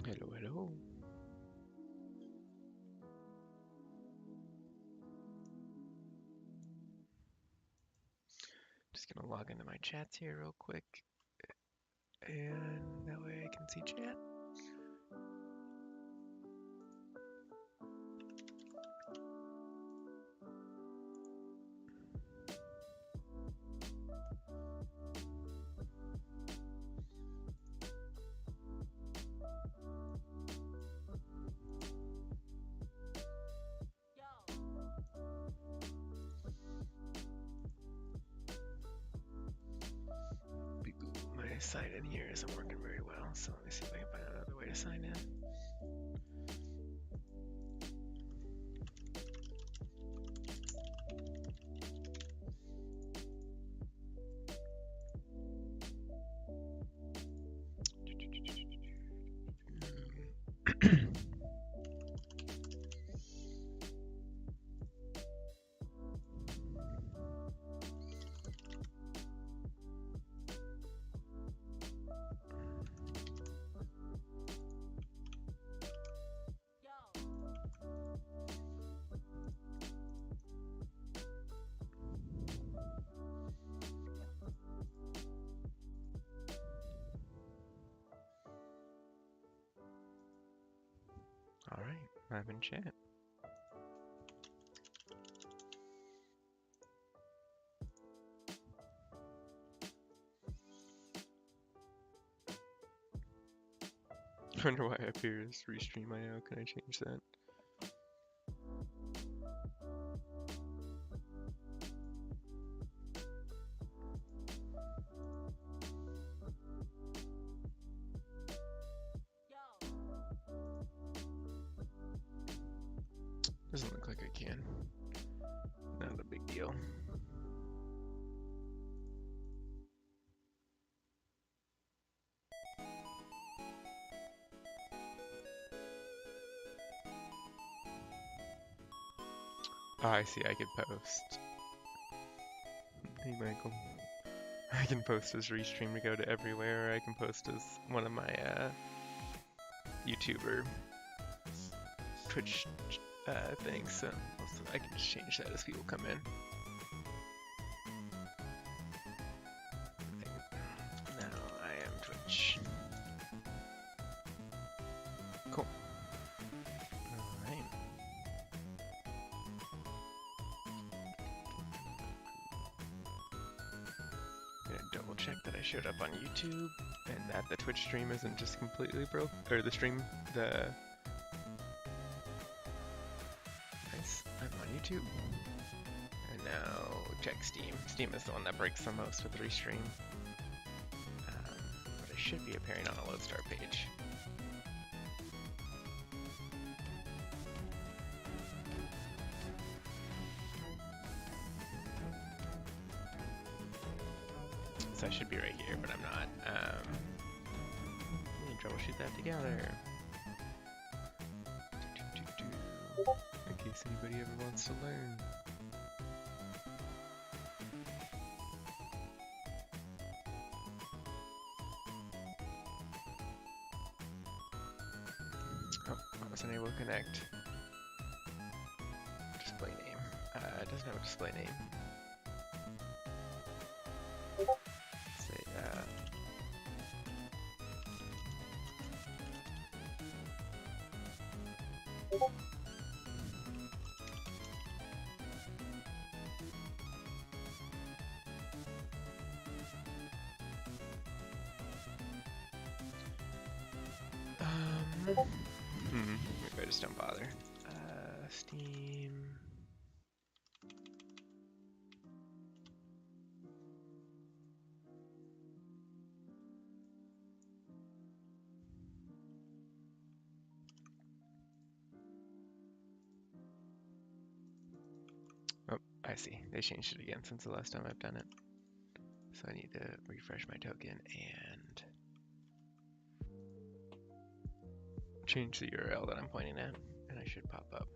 Hello, hello. Just gonna log into my chats here real quick, and that way I can see chat. My sign in here isn't working very well, so let me see if I can find another way to sign in. All right, I'm in chat. I wonder why up here is restream IO. Can I change that? Doesn't look like I can. Not a big deal. Oh, I see. I could post. Hey, Michael. I can post as restream to go to everywhere, or I can post as one of my YouTuber Twitch things. So I can just change that as people come in. Now I am Twitch. Cool. Alright. Gonna double check that I showed up on YouTube and that the Twitch stream isn't just completely broke, or the stream, Nice, I'm on YouTube. And now check Steam. Steam is the one that breaks the most with restream. But it should be appearing on a Lodestar page. So I should be right here, but I'm not. Let me troubleshoot that together. In case anybody ever wants to learn. Oh, I was unable to connect. Display name. It doesn't have a display name. Say, maybe I just don't bother. Steam. Oh, I see. They changed it again since the last time I've done it. So I need to refresh my token and change the URL that I'm pointing at, and I should pop up.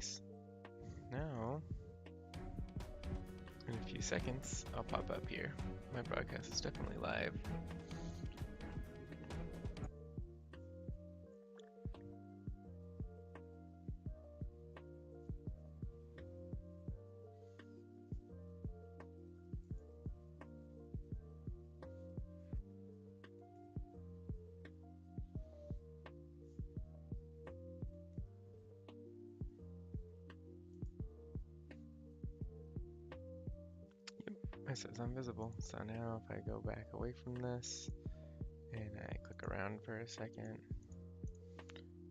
nice. Now, in a few seconds, I'll pop up here. My broadcast is definitely live. It says I'm visible. So now if I go back away from this and I click around for a second,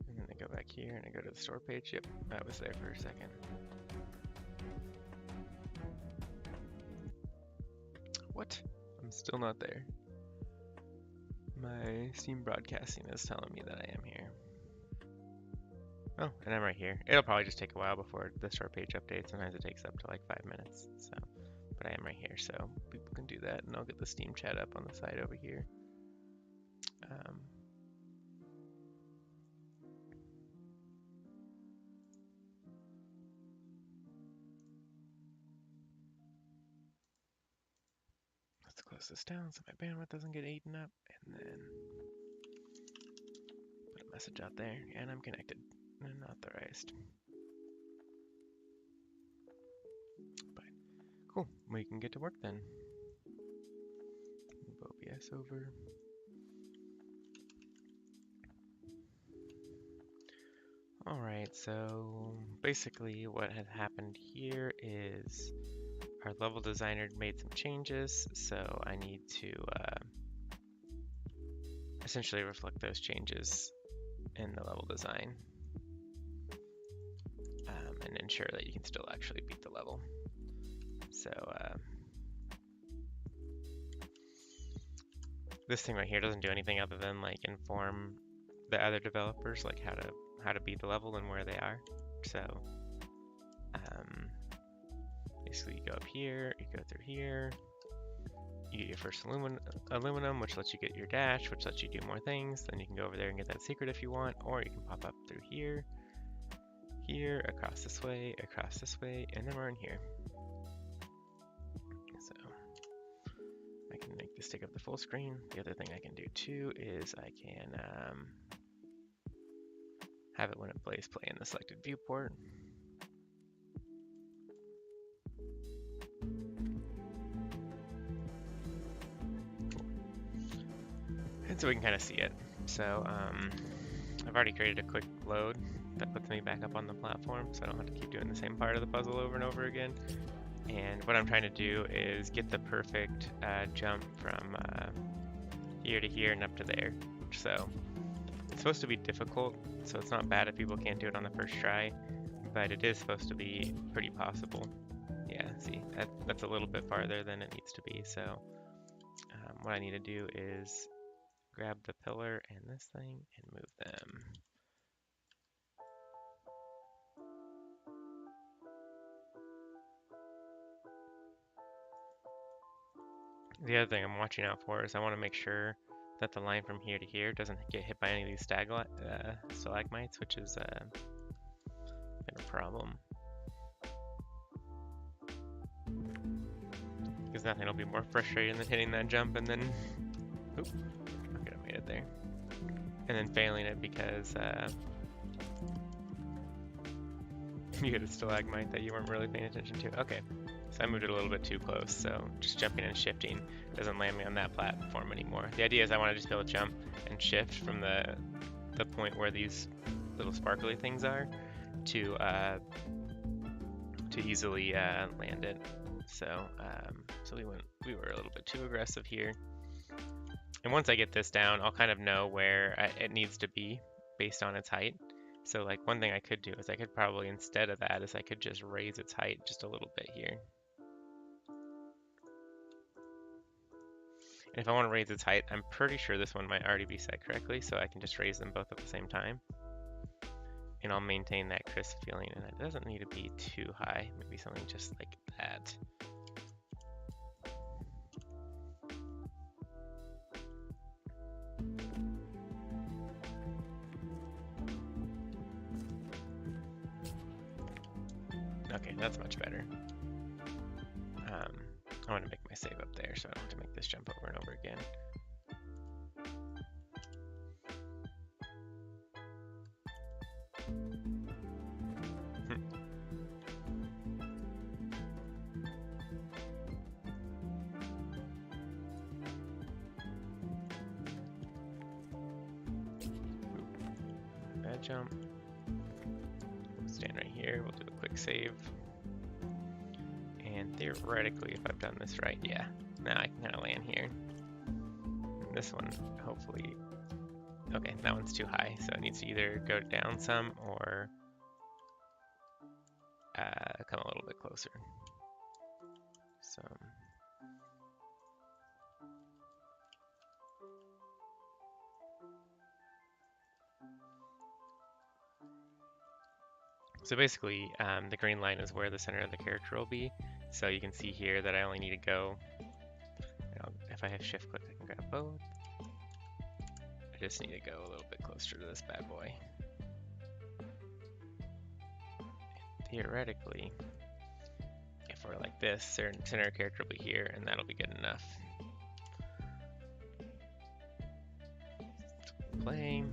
and then I go back here and I go to the store page, yep, that was there for a second. What? I'm still not there. My Steam broadcasting is telling me that I am here. Oh, and I'm right here. It'll probably just take a while before the store page updates. Sometimes it takes up to like 5 minutes. So, but I am right here, so people can do that, and I'll get the Steam chat up on the side over here. Let's close this down so my bandwidth doesn't get eaten up, and then put a message out there, and I'm connected and authorized. But cool, we can get to work then. Move OBS over. Alright, so basically what has happened here is our level designer made some changes, so I need to essentially reflect those changes in the level design and ensure that you can still actually beat the level. So this thing right here doesn't do anything other than like inform the other developers like how to beat the level and where they are. So basically you go up here, you go through here, you get your first aluminum, which lets you get your dash, which lets you do more things. Then you can go over there and get that secret if you want, or you can pop up through here, across this way, and then we're in here. So I can make this take up the full screen. The other thing I can do too is I can have it when it plays play in the selected viewport. And so we can kind of see it. So I've already created a quick load that puts me back up on the platform, so I don't have to keep doing the same part of the puzzle over and over again. And what I'm trying to do is get the perfect jump from here to here and up to there. So it's supposed to be difficult, so it's not bad if people can't do it on the first try, but it is supposed to be pretty possible. Yeah, see, that's a little bit farther than it needs to be. So what I need to do is grab the pillar and this thing and move them. The other thing I'm watching out for is I want to make sure that the line from here to here doesn't get hit by any of these stalagmites, which is been a problem. Because nothing will be more frustrating than hitting that jump and then, oop, okay, I made it there. And then failing it because you hit a stalagmite that you weren't really paying attention to. Okay, so I moved it a little bit too close, so just jumping and shifting doesn't land me on that platform anymore. The idea is I want to just be able to jump and shift from the point where these little sparkly things are to easily land it. So so we were a little bit too aggressive here. And once I get this down, I'll kind of know where it needs to be based on its height. So like one thing I could do is I could probably, instead of that, is I could just raise its height just a little bit here. And if I want to raise its height, I'm pretty sure this one might already be set correctly, so I can just raise them both at the same time. And I'll maintain that crisp feeling, and it doesn't need to be too high, maybe something just like that. Okay, that's much better. I want to make my save up there so I don't have to make this jump over and over again. Bad jump. We'll stand right here. We'll do a quick save. And theoretically, if I've done this right, yeah, now I can kind of land here. And this one, hopefully, okay, that one's too high, so it needs to either go down some or come a little bit closer. So basically, the green line is where the center of the character will be. So you can see here that I only need to go, if I have shift click, I can grab both. I just need to go a little bit closer to this bad boy. And theoretically, if we're like this, center of character will be here, and that'll be good enough. Play.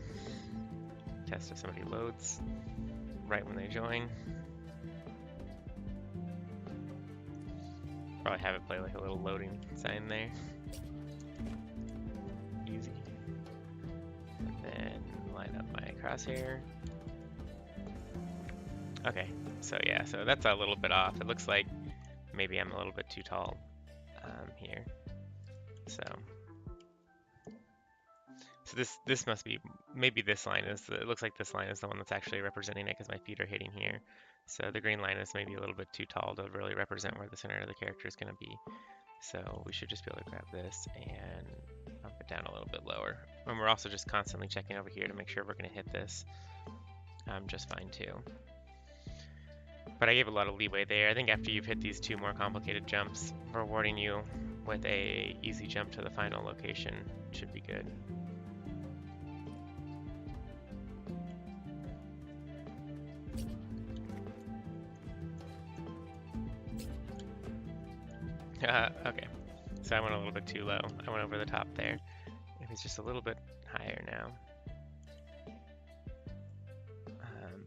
Test if somebody loads right when they join. Probably have it play like a little loading sign there. Easy. And then line up my crosshair. Okay, so yeah, so that's a little bit off. It looks like maybe I'm a little bit too tall here. So this must be, maybe this line is, it looks like this line is the one that's actually representing it because my feet are hitting here. So the green line is maybe a little bit too tall to really represent where the center of the character is going to be. So we should just be able to grab this and bump it down a little bit lower. And we're also just constantly checking over here to make sure we're going to hit this just fine too. But I gave a lot of leeway there. I think after you've hit these two more complicated jumps, rewarding you with a easy jump to the final location should be good. Okay, so I went a little bit too low. I went over the top there. If it's just a little bit higher now,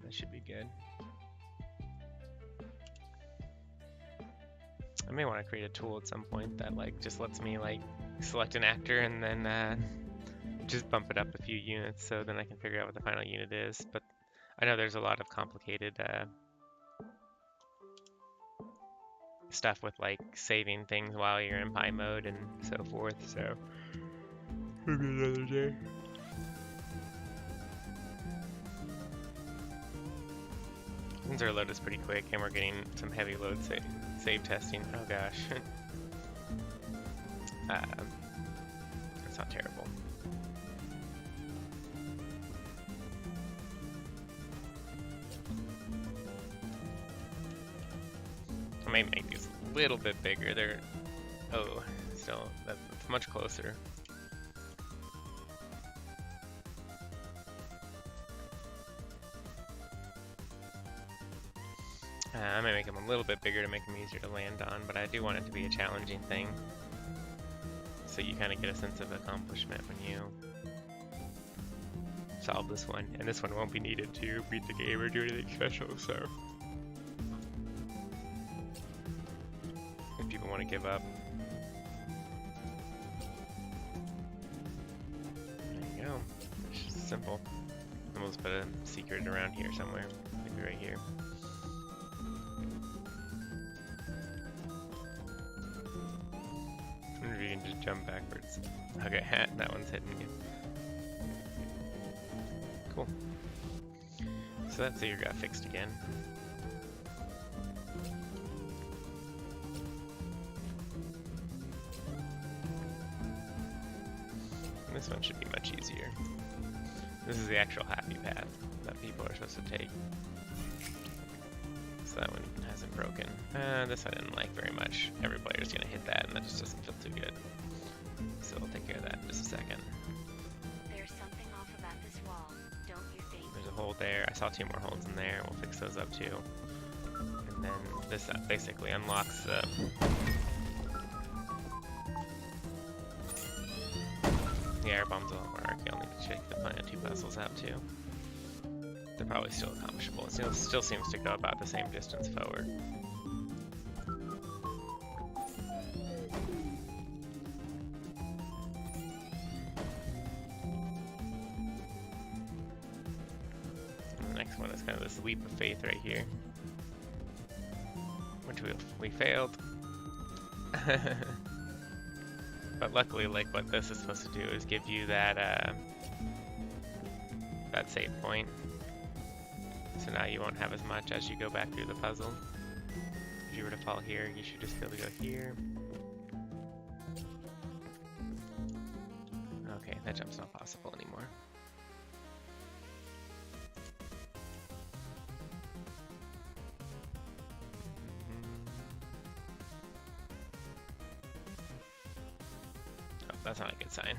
that should be good. I may want to create a tool at some point that like just lets me like select an actor and then just bump it up a few units so then I can figure out what the final unit is. But I know there's a lot of complicated stuff with like saving things while you're in pie mode and so forth, so maybe another day. Since our load is pretty quick and we're getting some heavy load save testing, oh gosh. That's not terrible. I may make these a little bit bigger. They're, oh, still, that's much closer. I might make them a little bit bigger to make them easier to land on, but I do want it to be a challenging thing. So you kind of get a sense of accomplishment when you solve this one. And this one won't be needed to beat the game or do anything special, so. If people want to give up. There you go. It's just simple. And we'll just put a secret around here somewhere. Maybe right here. I wonder if you can just jump backwards. Okay, that one's hidden again. Cool. So that saver got fixed again. And this one should be much easier. This is the actual happy path that people are supposed to take. So that one hasn't broken. This I didn't like very much. Every player's gonna hit that and that just doesn't feel too good. So we'll take care of that in just a second. There's something off about this wall, don't you think? There's a hole there. I saw two more holes in there. We'll fix those up too. And and then this basically unlocks the... The air bombs won't work. You'll need to check the Planet 2 puzzles out too. They're probably still accomplishable. It still seems to go about the same distance forward. And the next one is kind of this leap of faith right here, which we failed. But luckily, like, what this is supposed to do is give you that that save point. So now you won't have as much as you go back through the puzzle. If you were to fall here, you should just be able to go here. Okay, that jump's not possible anymore. Oh, that's not a good sign.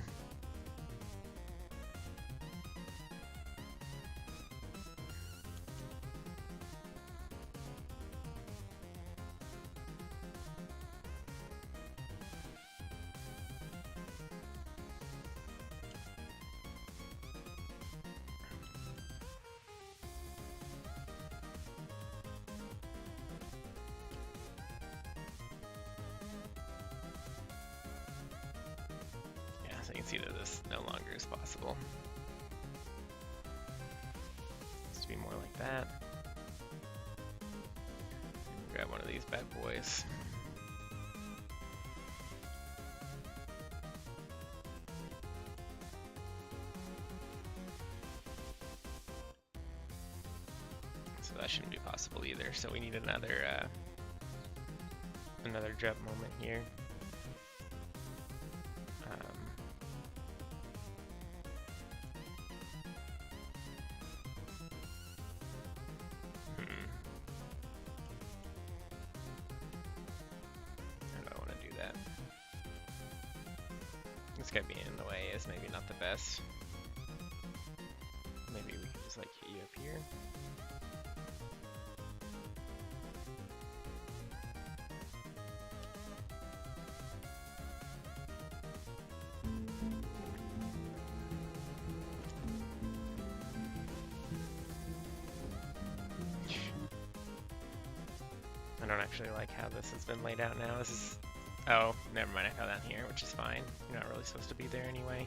So you can see that this no longer is possible. It used to be more like that. Grab one of these bad boys. So that shouldn't be possible either. So we need another jump moment here. This guy being in the way is maybe not the best. Maybe we can just like hit you up here. I don't actually like how this has been laid out now. This is... Oh, never mind, I fell down here, which is fine. You're not really supposed to be there anyway.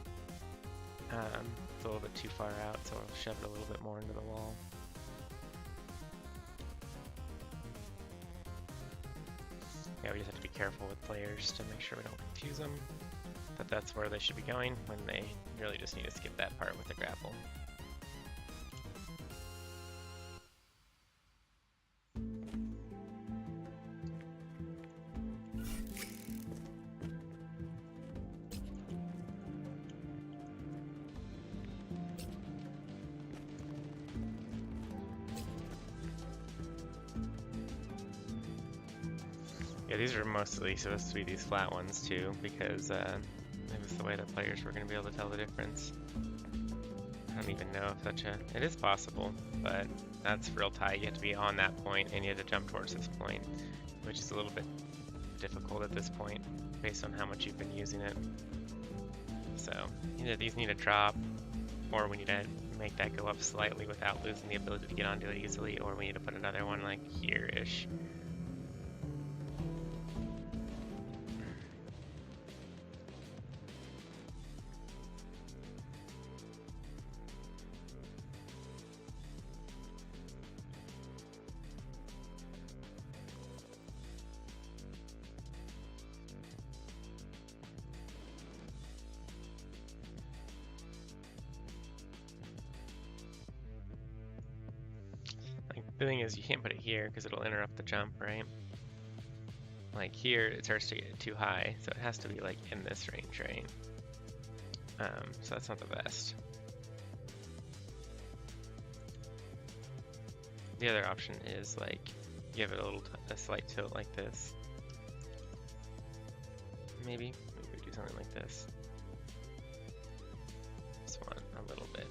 It's a little bit too far out, so I'll shove it a little bit more into the wall. Yeah, we just have to be careful with players to make sure we don't confuse them. But that's where they should be going when they really just need to skip that part with the grapple. Yeah, these are mostly supposed to be these flat ones too, because it was the way that players were going to be able to tell the difference. I don't even know if it is possible, but that's real tight. You have to be on that point and you have to jump towards this point, which is a little bit difficult at this point based on how much you've been using it. So either these need to drop, or we need to make that go up slightly without losing the ability to get onto it easily, or we need to put another one like here-ish. The thing is, you can't put it here because it'll interrupt the jump, right? Like here, it starts to get too high, so it has to be like in this range, right? So that's not the best. The other option is like give it a slight tilt like this. Maybe we do something like this. This one a little bit.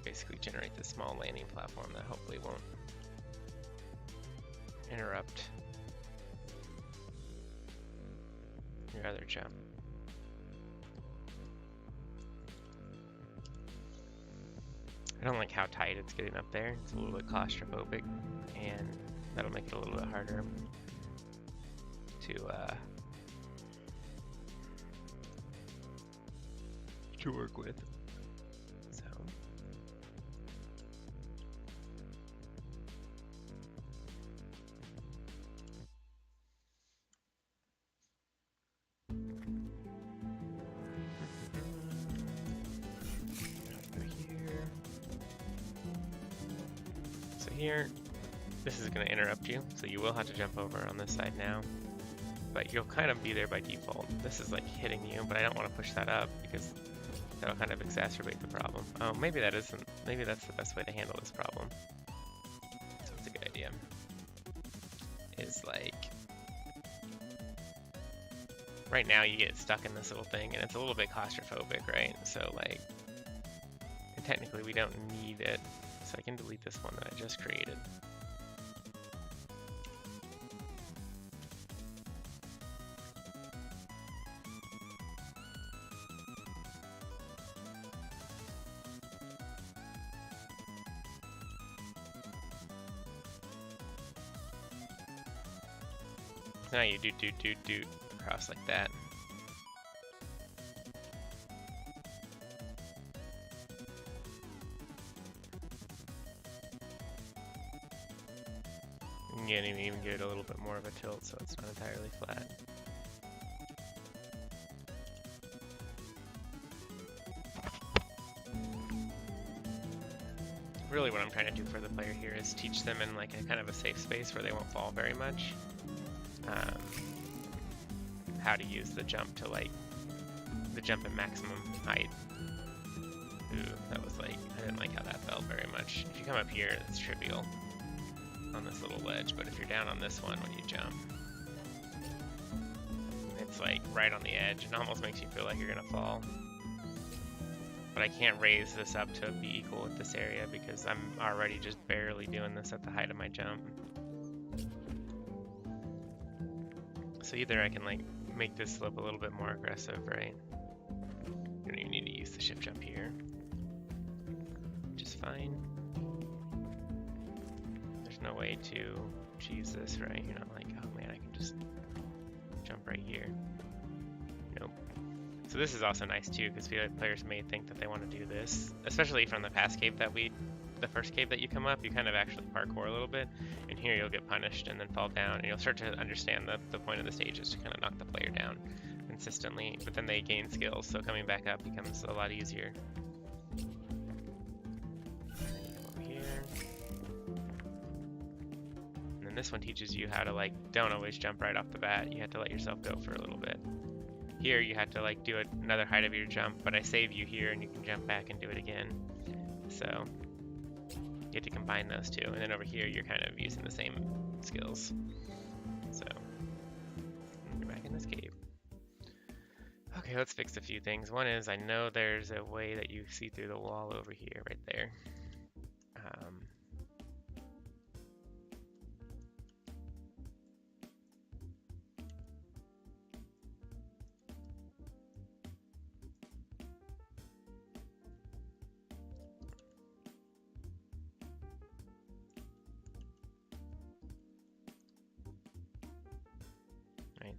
Basically generate this small landing platform that hopefully won't interrupt your other jump. I don't like how tight it's getting up there. It's a little bit claustrophobic, and that'll make it a little bit harder to work with. So here, this is going to interrupt you, so you will have to jump over on this side now, but you'll kind of be there by default. This is like hitting you, but I don't want to push that up because that'll kind of exacerbate the problem. Oh, maybe that isn't. Maybe that's the best way to handle this problem. So it's a good idea. Is like, right now you get stuck in this little thing, and it's a little bit claustrophobic, right? So like, and technically we don't need it. So I can delete this one that I just created. So now you do across like that. You can even get a little bit more of a tilt, so it's not entirely flat. Really what I'm trying to do for the player here is teach them in like a kind of a safe space where they won't fall very much. How to use the jump to like, the jump at maximum height. Ooh, that was like, I didn't like how that felt very much. If you come up here, it's trivial on this little ledge, but if you're down on this one when you jump, it's like right on the edge and almost makes you feel like you're gonna fall. But I can't raise this up to be equal with this area because I'm already just barely doing this at the height of my jump. So either I can like make this slope a little bit more aggressive, right? You don't even need to use the shift jump here, which is fine. There's no way to cheese this, right? You're not like, oh man, I can just jump right here. Nope. So this is also nice too, because players may think that they want to do this, especially from the past cave that the first cave that you come up, you kind of actually parkour a little bit, and here you'll get punished and then fall down, and you'll start to understand that the point of the stage is to kind of knock the player down consistently, but then they gain skills, so coming back up becomes a lot easier. Over here. And then this one teaches you how to like, don't always jump right off the bat, you have to let yourself go for a little bit. Here you have to like do another height of your jump, but I save you here and you can jump back and do it again. So you get to combine those two, and then over here you're kind of using the same skills. So you're back in this cave. Okay, let's fix a few things. One is, I know there's a way that you see through the wall over here, right there.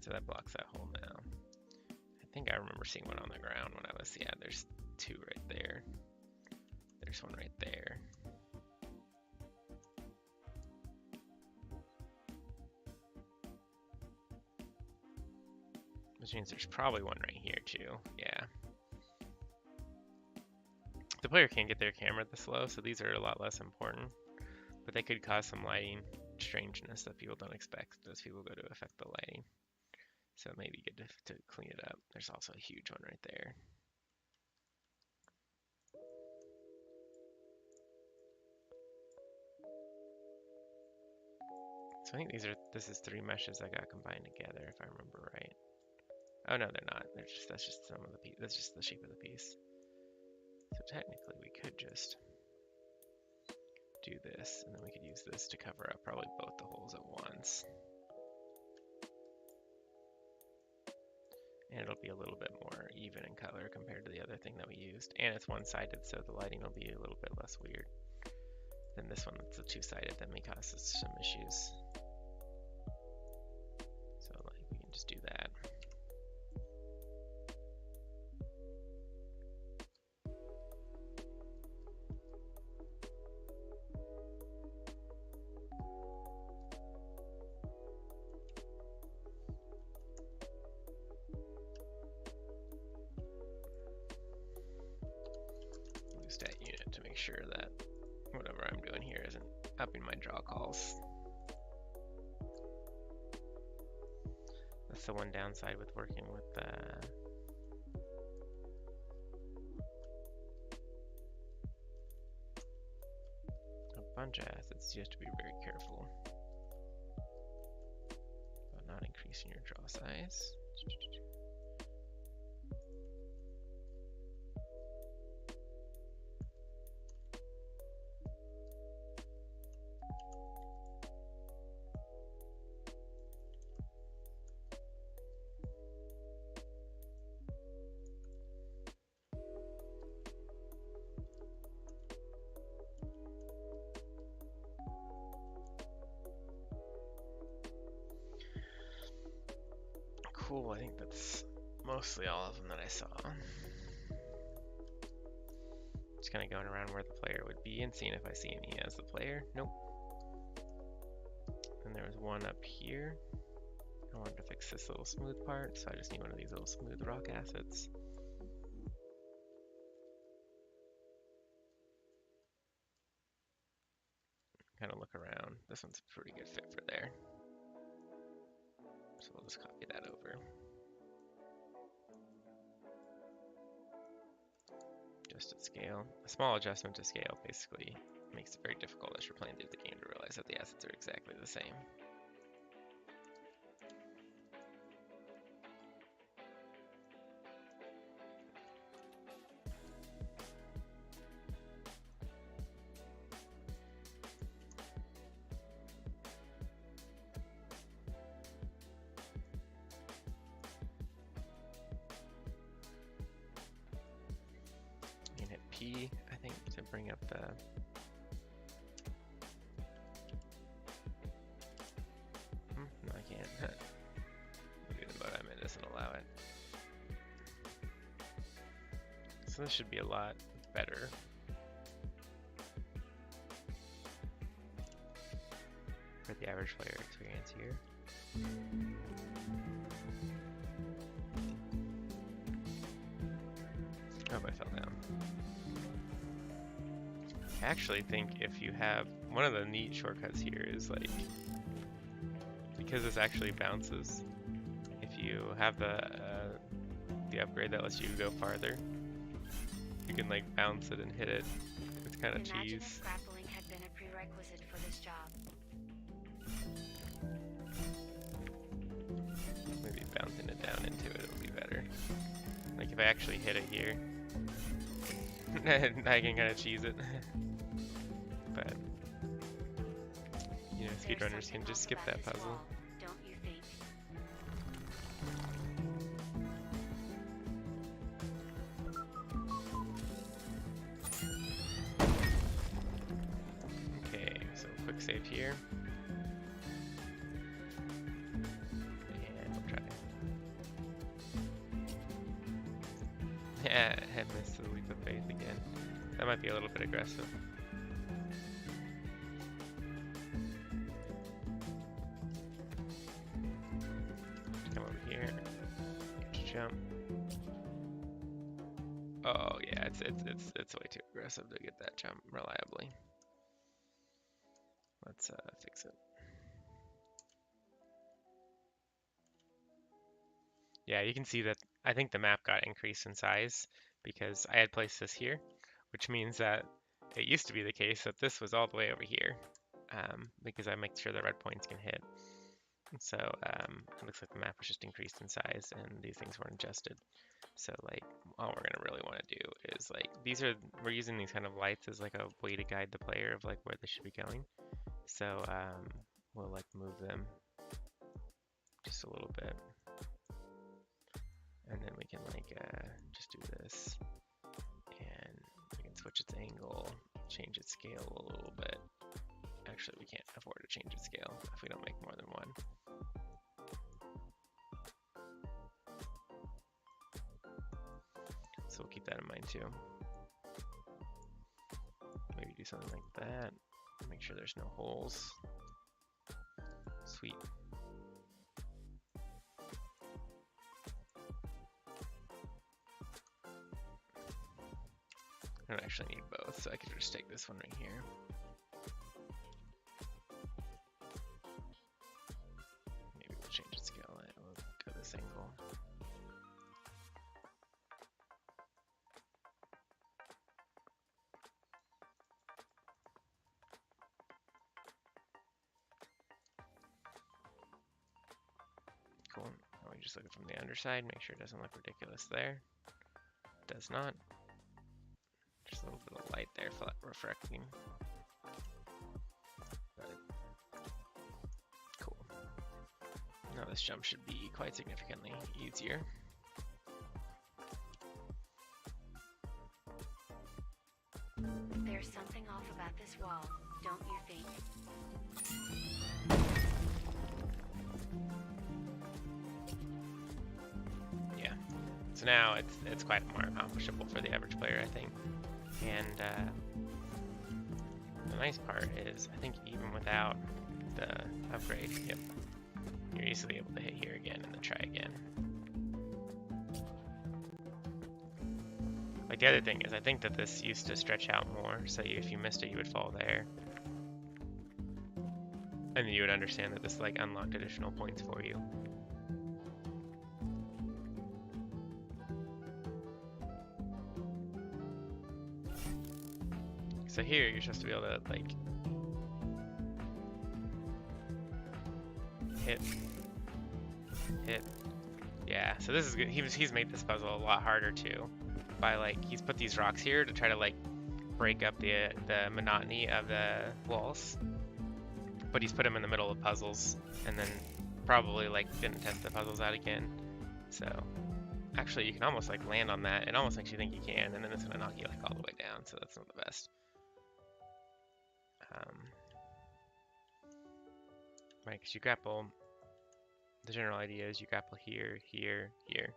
So that blocks that hole now. I think I remember seeing one on the ground when I was, yeah, there's two right there. There's one right there. Which means there's probably one right here too, yeah. The player can't get their camera this low, so these are a lot less important. But they could cause some lighting strangeness that people don't expect as people go to affect the lighting. So it may be good to clean it up. There's also a huge one right there. So I think this is three meshes that got combined together, if I remember right. Oh no, they're not. That's just some of the piece. That's just the shape of the piece. So technically we could just do this, and then we could use this to cover up probably both the holes at once. And it'll be a little bit more even in color compared to the other thing that we used. And it's one-sided, so the lighting will be a little bit less weird than this one that's a two-sided that may cause us some issues. So like we can just do that. Stat unit to make sure that whatever I'm doing here isn't upping my draw calls. That's the one downside with working with a bunch of assets. You have to be very careful about not increasing your draw size. Cool, I think that's mostly all of them that I saw. Just kind of going around where the player would be and seeing if I see any as the player. Nope. And there was one up here. I wanted to fix this little smooth part, so I just need one of these little smooth rock assets. Kind of look around. This one's a pretty good fit for there. So we'll just copy that over. Just at scale. A small adjustment to scale basically makes it very difficult as you're playing through the game to realize that the assets are exactly the same. P, I think, to bring up the no, I can't. Do the mode I'm in doesn't allow it. So this should be a lot better. For the average player experience here. Oh, I fell down. I actually think if you have one of the neat shortcuts here is like, because this actually bounces, if you have the upgrade that lets you go farther, you can like bounce it and hit it. It's kind of Imagine cheese. if grappling had been a prerequisite for this job. Maybe bouncing it down into it will be better. Like if I actually hit it here, I can kind of cheese it. But you know, speedrunners can just skip that puzzle. Wall, don't you think? Okay, so quick save here. And we'll try. Yeah, I missed the leap of faith again. That might be a little bit aggressive. Come over here. Jump. Oh yeah, it's way too aggressive to get that jump reliably. Let's fix it. Yeah, you can see that I think the map got increased in size because I had placed this here, which means that it used to be the case that this was all the way over here, because I make sure the red points can hit. And so it looks like the map was just increased in size and these things weren't adjusted. So like all we're gonna really want to do is like we're using these kind of lights as like a way to guide the player of like where they should be going. So we'll like move them just a little bit, and then we can like just do this, and we can switch its angle, change its scale a little bit. Actually, we can't afford to change its scale if we don't make more than one. So we'll keep that in mind too. Maybe do something like that. Make sure there's no holes. Sweet. I don't actually need both, so I could just take this one right here. Maybe we'll change its scale. We'll go this angle. Cool. Now we just look at it from the underside, make sure it doesn't look ridiculous there. Does not. Just a little bit of light there, refracting. But cool. Now this jump should be quite significantly easier. There's something off about this wall, don't you think? Yeah. So now it's quite more accomplishable for the average player, I think. And the nice part is, I think even without the upgrade, yep, you're easily able to hit here again and then try again. Like the other thing is, I think that this used to stretch out more, so if you missed it, you would fall there. And then you would understand that this like unlocked additional points for you. So here, you're supposed to be able to like hit. Yeah, so this is good. He's made this puzzle a lot harder too, by like he's put these rocks here to try to like break up the monotony of the walls, but he's put them in the middle of puzzles, and then probably like didn't test the puzzles out again. So actually, you can almost like land on that. It almost makes you think you can, and then it's gonna knock you like all the way down. So that's not the best. Right, because you grapple, the general idea is you grapple here, here, here.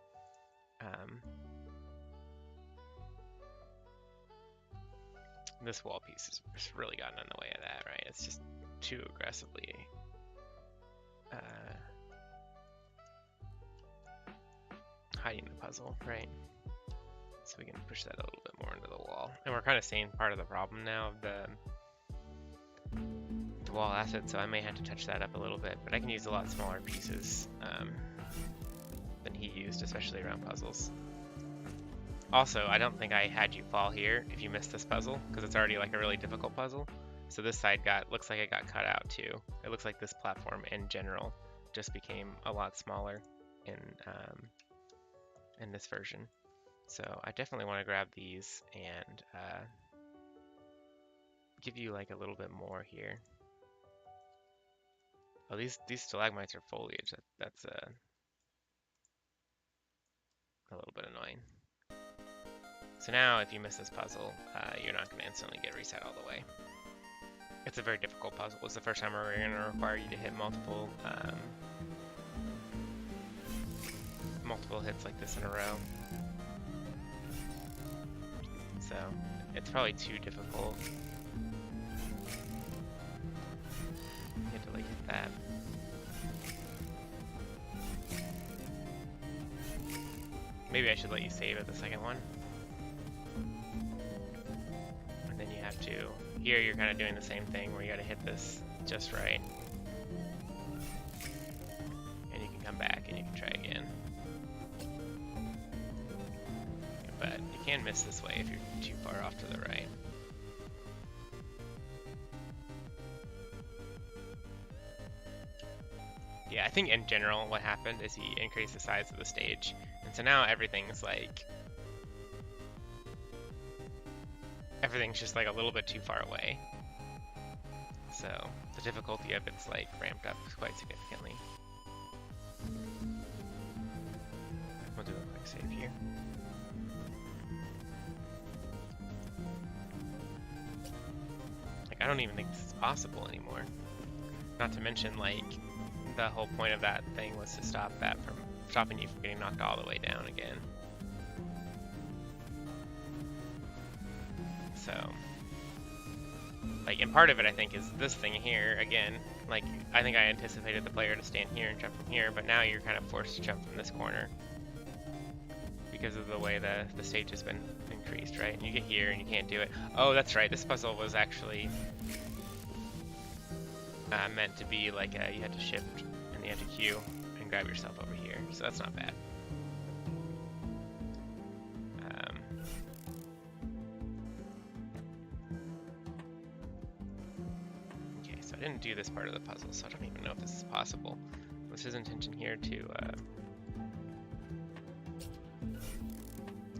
This wall piece has really gotten in the way of that, right? It's just too aggressively hiding the puzzle, right? So we can push that a little bit more into the wall. And we're kind of seeing part of the problem now of the wall asset, so I may have to touch that up a little bit, but I can use a lot smaller pieces than he used, especially around puzzles. Also, I don't think I had you fall here if you missed this puzzle, because it's already like a really difficult puzzle. So this side looks like it got cut out too. It looks like this platform in general just became a lot smaller in this version. So I definitely want to grab these and give you like a little bit more here. Oh, these stalagmites are foliage. That's a little bit annoying. So now, if you miss this puzzle, you're not going to instantly get reset all the way. It's a very difficult puzzle. It's the first time we're going to require you to hit multiple hits like this in a row. So it's probably too difficult. You have to like hit that. Maybe I should let you save it the second one. And then you have to, here you're kind of doing the same thing where you got to hit this just right. And you can come back and you can try again. But you can miss this way if you're too far off to the right. Yeah, I think in general what happened is he increased the size of the stage. And so now everything's like everything's just like a little bit too far away. So the difficulty of it's like ramped up quite significantly. We'll do a quick save here. Like, I don't even think this is possible anymore. Not to mention, like, the whole point of that thing was to stop that from stopping you from getting knocked all the way down again. So, like, and part of it I think is this thing here again. Like, I think I anticipated the player to stand here and jump from here, but now you're kind of forced to jump from this corner because of the way the stage has been increased, right? And you get here and you can't do it. Oh, that's right. This puzzle was actually meant to be like you had to shift and you had to Q and grab yourself over here, so that's not bad. Okay, so I didn't do this part of the puzzle, so I don't even know if this is possible. What's his intention here to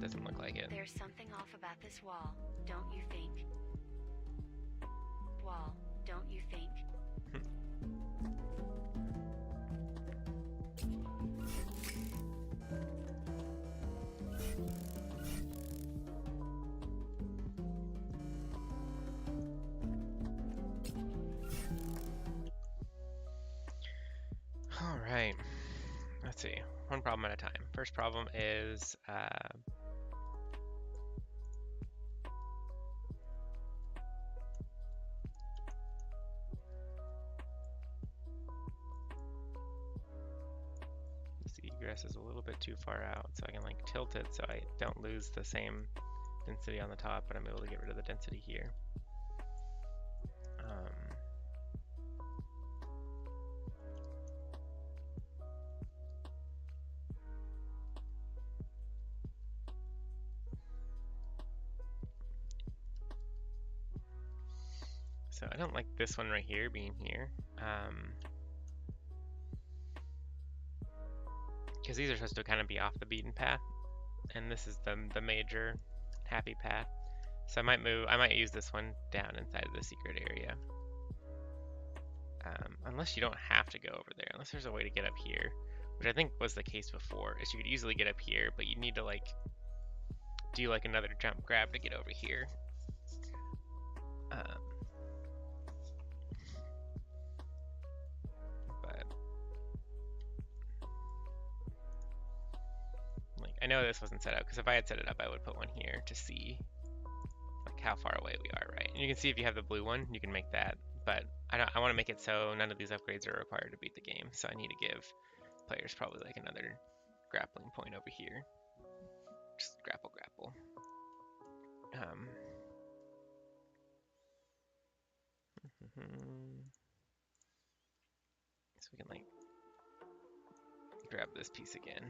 doesn't look like it. There's something off about this wall, don't you think? Wall, don't you think? All right, let's see. One problem at a time. First problem is the egress is a little bit too far out, so I can like tilt it so I don't lose the same density on the top, but I'm able to get rid of the density here. So I don't like this one right here being here, because these are supposed to kind of be off the beaten path, and this is the major happy path. So I might use this one down inside of the secret area. Unless you don't have to go over there, unless there's a way to get up here, which I think was the case before, is you could easily get up here, but you need to like do like another jump grab to get over here. But like, I know this wasn't set up, because if I had set it up, I would put one here to see like how far away we are, right? And you can see if you have the blue one, you can make that. But I want to make it so none of these upgrades are required to beat the game. So I need to give players probably like another grappling point over here. Just grapple. So we can like grab this piece again.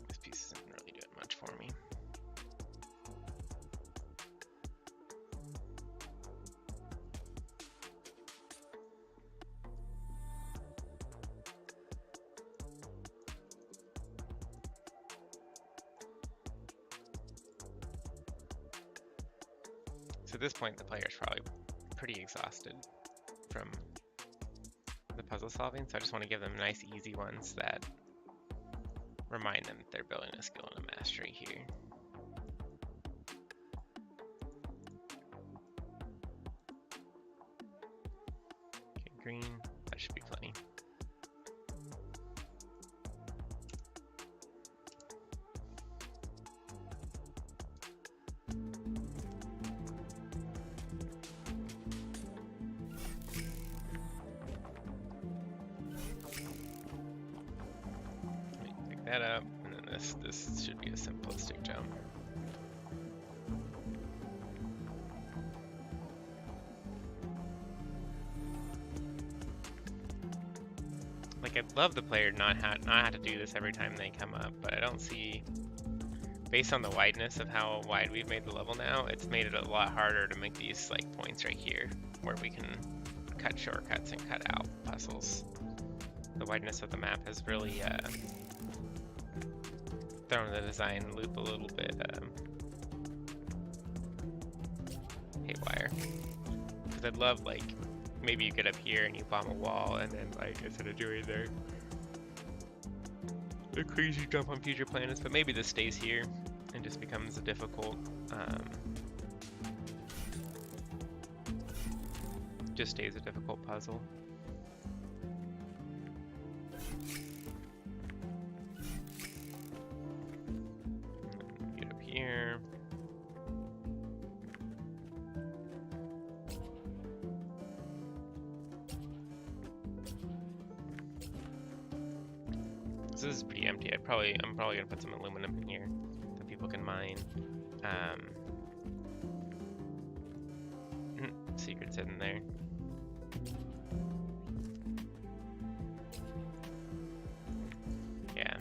This piece isn't really doing much for me. So at this point, the player's probably pretty exhausted from the puzzle solving, so I just want to give them nice, easy ones that remind them that they're building a skill and a mastery here. Okay, green, that should be plenty. That up, and then this should be a simplistic jump. Like, I'd love the player not have to do this every time they come up, but I don't see based on the wideness of how wide we've made the level now, it's made it a lot harder to make these like points right here where we can cut shortcuts and cut out puzzles. The wideness of the map has really thrown the design loop a little bit haywire. Because I'd love, like, maybe you get up here and you bomb a wall and then, like, instead of doing the crazy jump on future planets, but maybe this stays here and just becomes a difficult just stays a difficult puzzle. Get up here. This is pretty empty. I'm probably gonna put some aluminum in here that people can mine. Secrets hidden there. Yeah.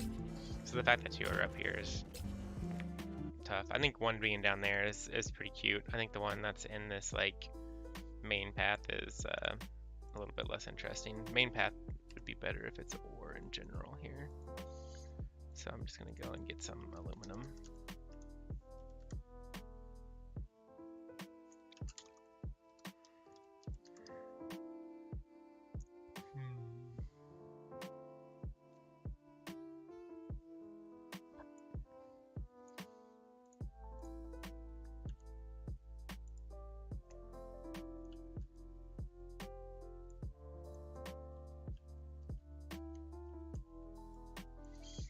So the fact that two are up here is tough. I think one being down there is pretty cute. I think the one that's in this like main path is a little bit less interesting. Main path would be better if it's ore in general here. So I'm just gonna go and get some aluminum.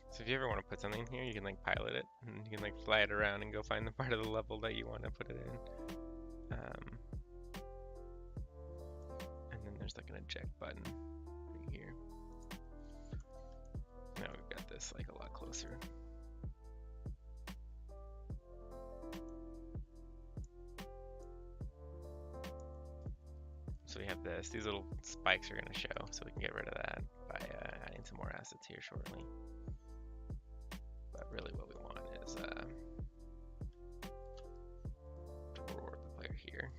So if you ever want to put something in here, you can like pilot it, and you can like fly it around and go find the part of the level that you want to put it in. And then there's like an eject button right here. Now we've got this like a lot closer. So we have this. These little spikes are going to show, so we can get rid of that by adding some more assets here shortly. But really what we want is to reward the player here.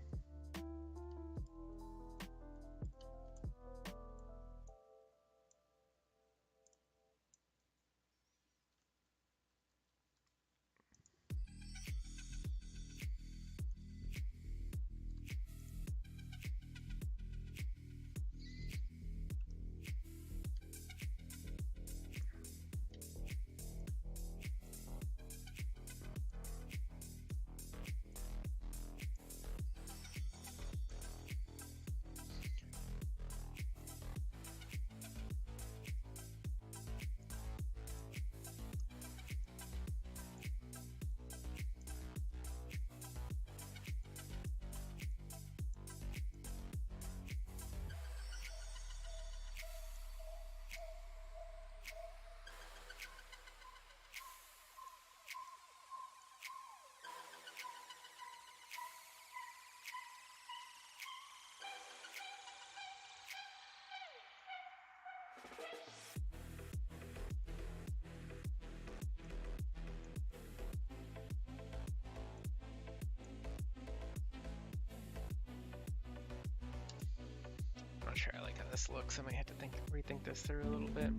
I'm not sure I like how this looks. I might have to rethink this through a little bit.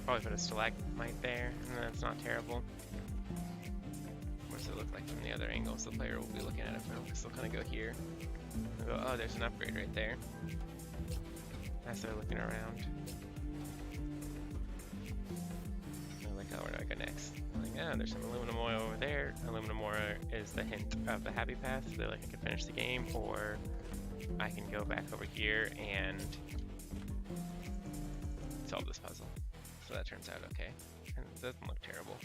Probably put a stalagmite there, and that's not terrible. What does it look like from the other angles the player will be looking at it from? Because they'll kind of go here. They'll go, oh, there's an upgrade right there. As they're looking around. They're like, oh, where do I go next? I'm like, oh, there's some aluminum ore over there. Aluminum ore is the hint of the happy path. So they're like, I can finish the game, or I can go back over here and solve this puzzle. So that turns out okay. And it doesn't look terrible.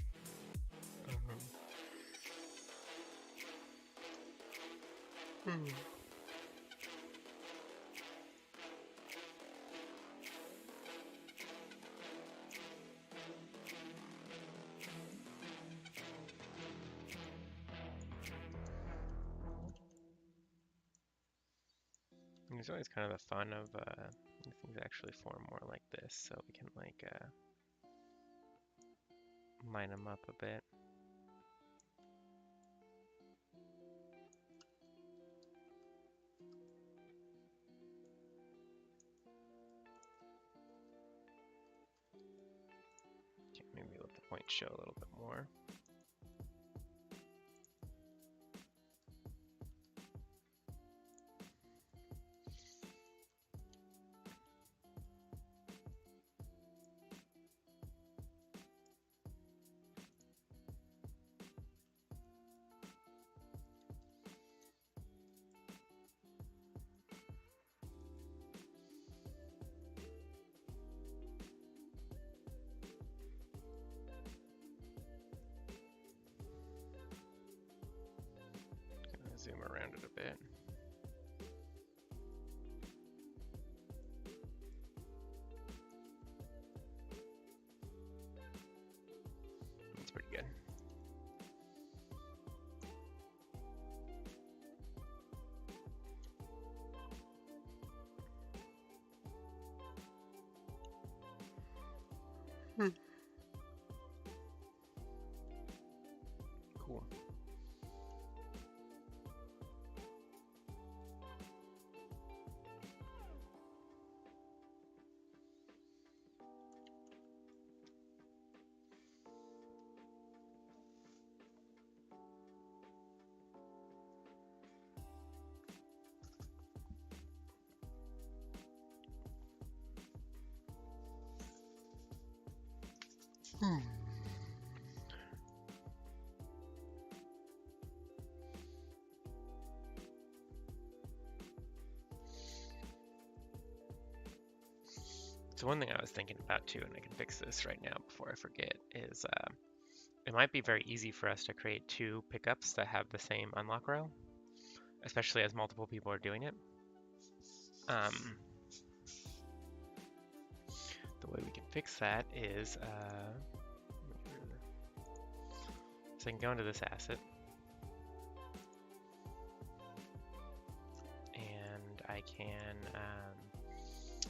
There's always kind of the fun of things actually form more like this, so we can like line them up a bit. Okay, maybe let the point show a little bit more. Zoom around it a bit. That's pretty good. Cool. So one thing I was thinking about too, and I can fix this right now before I forget, is it might be very easy for us to create two pickups that have the same unlock row, especially as multiple people are doing it. The way we can fix that is, so I can go into this asset, and I can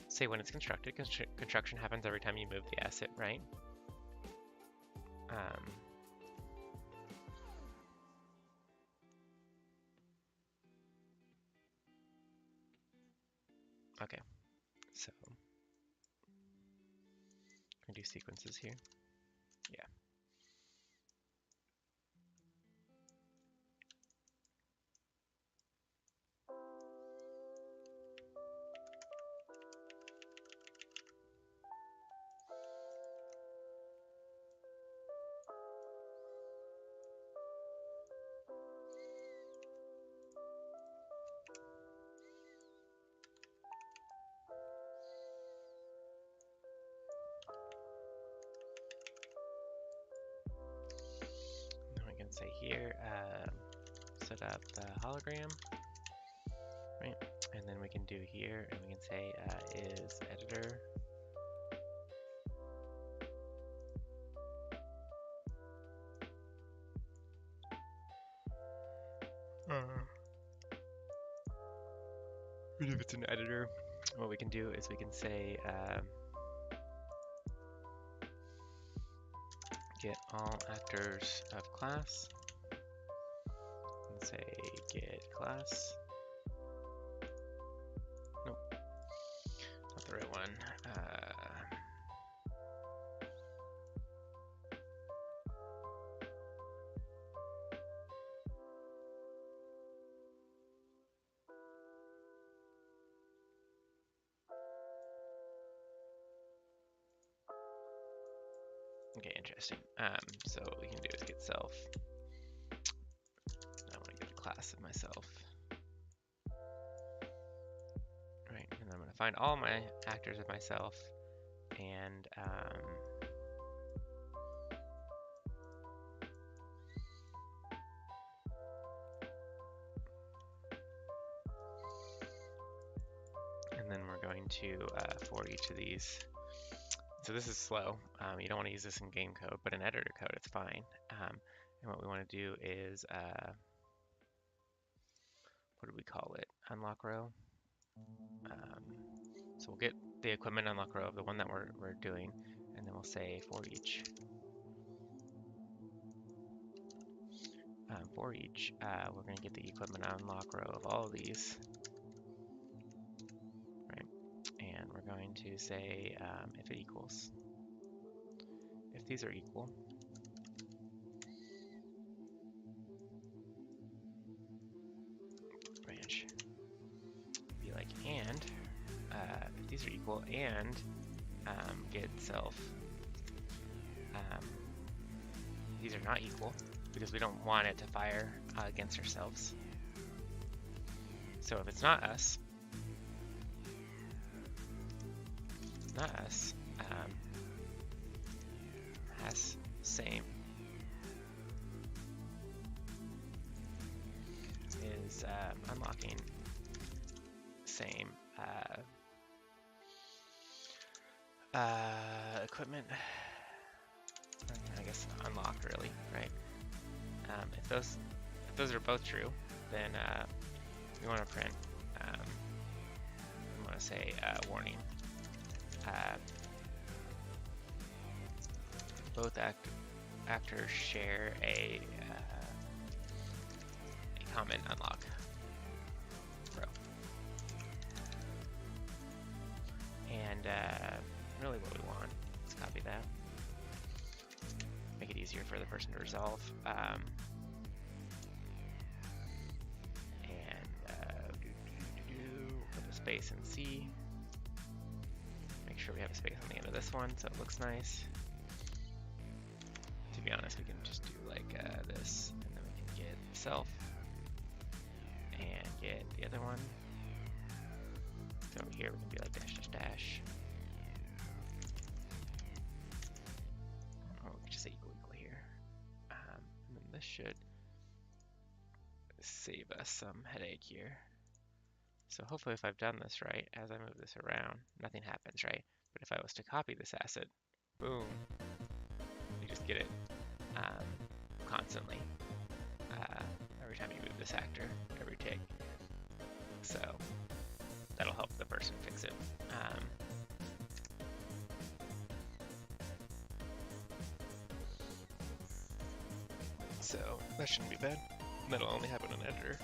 say when it's constructed. Construction happens every time you move the asset, right? Okay, so can I do sequences here? Yeah. Then we can say here, set up the hologram, right? And then we can do here, and we can say is editor. If it's an editor, what we can do is we can say get all actors of class, and say get class. Nope, not the right one. Okay, interesting. So what we can do is get self. I want to get a class of myself. Right, and I'm going to find all my actors of myself, and then we're going to, for each of these, so this is slow. You don't want to use this in game code, but in editor code, it's fine. And what we want to do is, what do we call it? Unlock row. So we'll get the equipment unlock row of the one that we're doing, and then we'll say for each. We're going to get the equipment unlock row of all of these, right? And we're going to say if it equals, if these are equal, branch, be like and if these are equal and get self. These are not equal because we don't want it to fire against ourselves. So if it's not us, has same is unlocking same equipment. I guess unlocked really, right? If those are both true, then we want to print. We want to say warning. Both actors share a common unlock row. And really what we want, let's copy that. Make it easier for the person to resolve. Put a space in C. Make sure we have a space on the end of this one so it looks nice. To be honest, we can just do like this, and then we can get self and get the other one. So over here we can be like dash dash dash. Oh, we can just say equal equal here. And then this should save us some headache here. So hopefully if I've done this right, as I move this around, nothing happens, right? But if I was to copy this asset, boom, you just get it constantly every time you move this actor, every tick. So that'll help the person fix it. So that shouldn't be bad. That'll only happen in editor.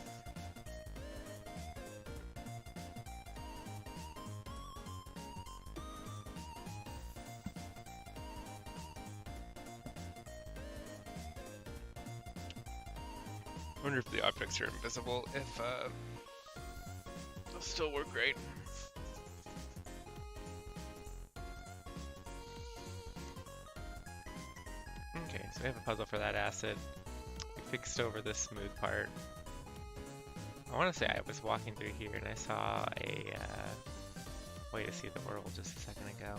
I wonder if the objects are invisible, if they'll still work great. Okay, so we have a puzzle for that asset. We fixed over this smooth part. I want to say I was walking through here and I saw a way to see the world just a second ago.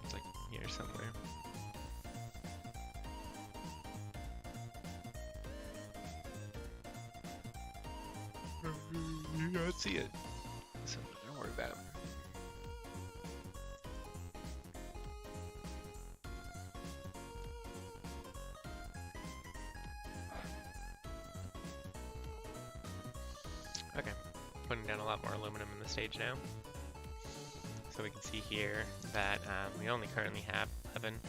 It's like here somewhere. You can't see it, so don't worry about it. Okay, putting down a lot more aluminum in the stage now. So we can see here that we only currently have 11.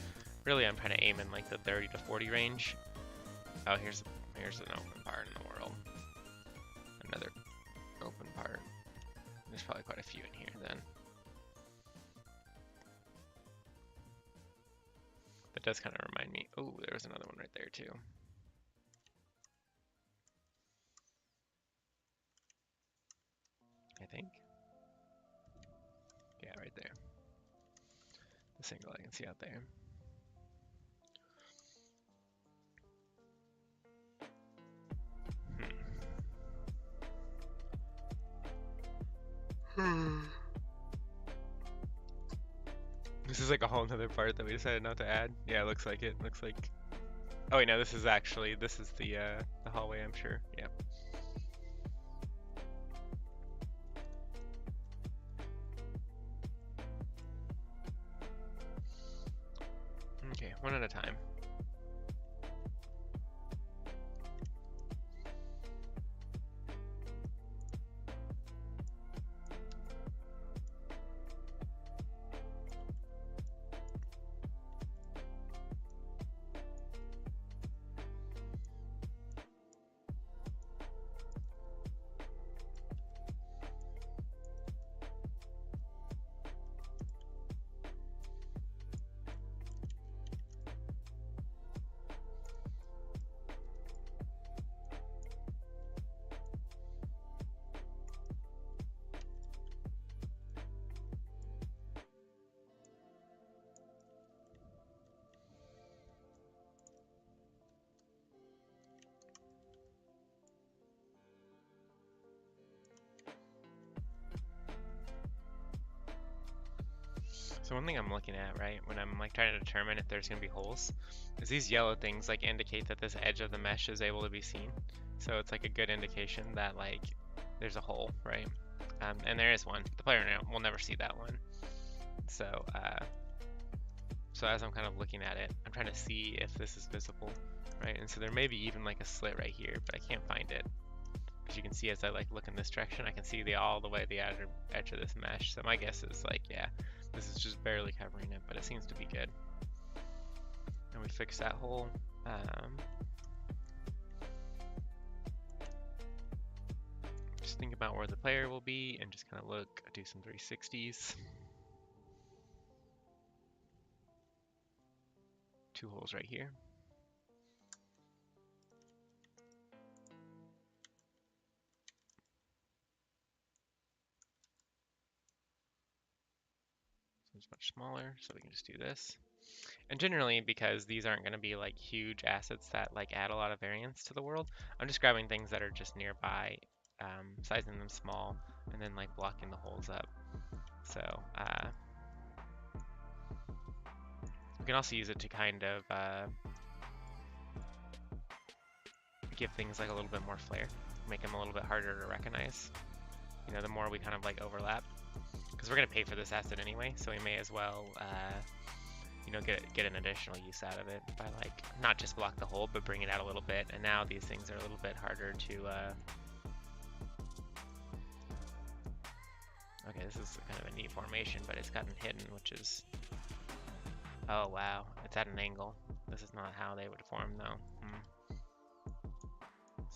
Really, I'm trying to aim in like the 30 to 40 range. Oh, here's an open part in the world. Another open part. There's probably quite a few in here then. That does kind of remind me. Oh, there was another one right there too. I think. Yeah, right there. The single I can see out there. This is like a whole nother part that we decided not to add. Yeah, it looks like it. Looks like. Oh wait, no, this is the hallway, I'm sure. Yeah. one at a time. So one thing I'm looking at, right, when I'm like trying to determine if there's gonna be holes, is these yellow things like indicate that this edge of the mesh is able to be seen. So it's like a good indication that like there's a hole, right? And there is one. The player will never see that one. So so as I'm kind of looking at it, I'm trying to see if this is visible, right? And so there may be even like a slit right here, but I can't find it. Because you can see as I like look in this direction, I can see all the way the outer edge of this mesh. So my guess is like, yeah, this is just barely covering it, but it seems to be good. And we fix that hole. Just think about where the player will be and just kind of look, do some 360s. 2 holes right here. So it's much smaller, so we can just do this. And generally, because these aren't going to be like huge assets that like add a lot of variance to the world, I'm just grabbing things that are just nearby, sizing them small, and then like blocking the holes up. So we can also use it to kind of give things like a little bit more flair, make them a little bit harder to recognize. You know, the more we kind of like overlap, because we're going to pay for this asset anyway, so we may as well you know, get an additional use out of it by like not just block the hole but bring it out a little bit. And now these things are a little bit harder to okay, this is kind of a neat formation, but it's gotten hidden, which is, oh wow, it's at an angle. This is not how they would form though.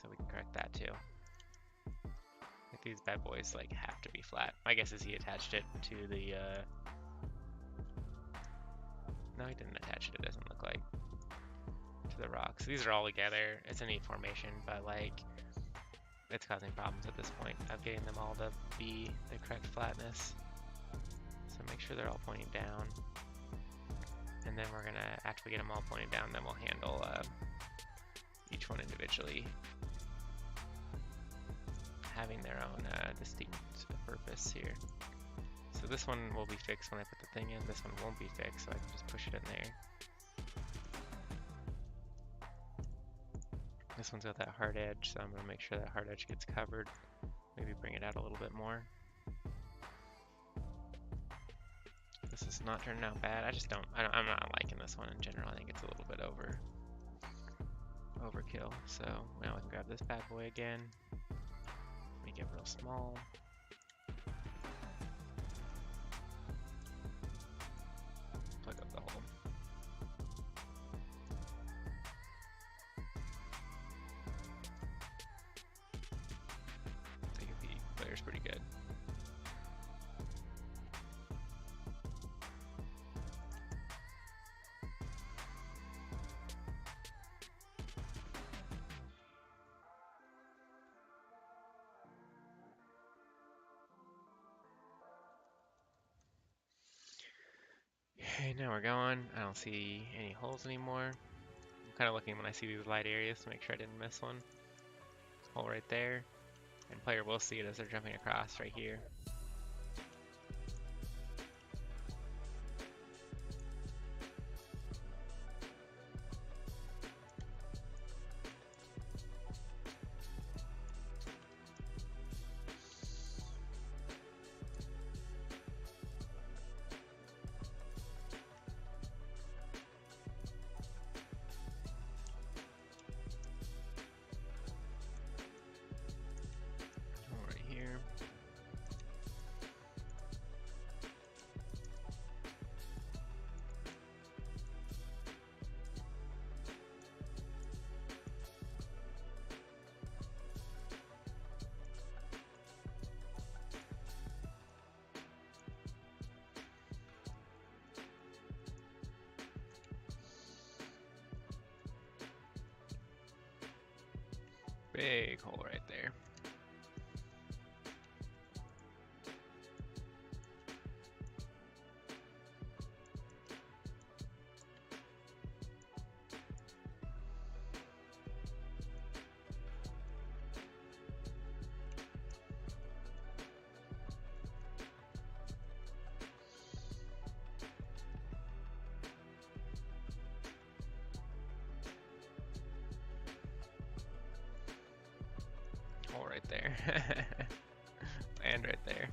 So we can correct that too. Like these bad boys like have to be flat. My guess is he attached it to the no, he didn't attach it, it doesn't look like, to the rocks. These are all together. It's a neat formation, but like it's causing problems at this point of getting them all to be the correct flatness. So make sure they're all pointing down. And then we're gonna, after we get them all pointing down, then we'll handle each one individually, having their own distinct purpose here. So this one will be fixed when I put the thing in, this one won't be fixed, so I can just push it in there. This one's got that hard edge, so I'm going to make sure that hard edge gets covered. Maybe bring it out a little bit more. This is not turning out bad. I'm not liking this one in general. I think it's a little bit overkill. So now we can grab this bad boy again. Make it real small. Plug up the hole. Take a peek. Player's pretty good. Okay, now we're going. I don't see any holes anymore. I'm kind of looking when I see these light areas to make sure I didn't miss one. Hole right there. And player will see it as they're jumping across right here. Big hole right there. Hole right there. Land right there.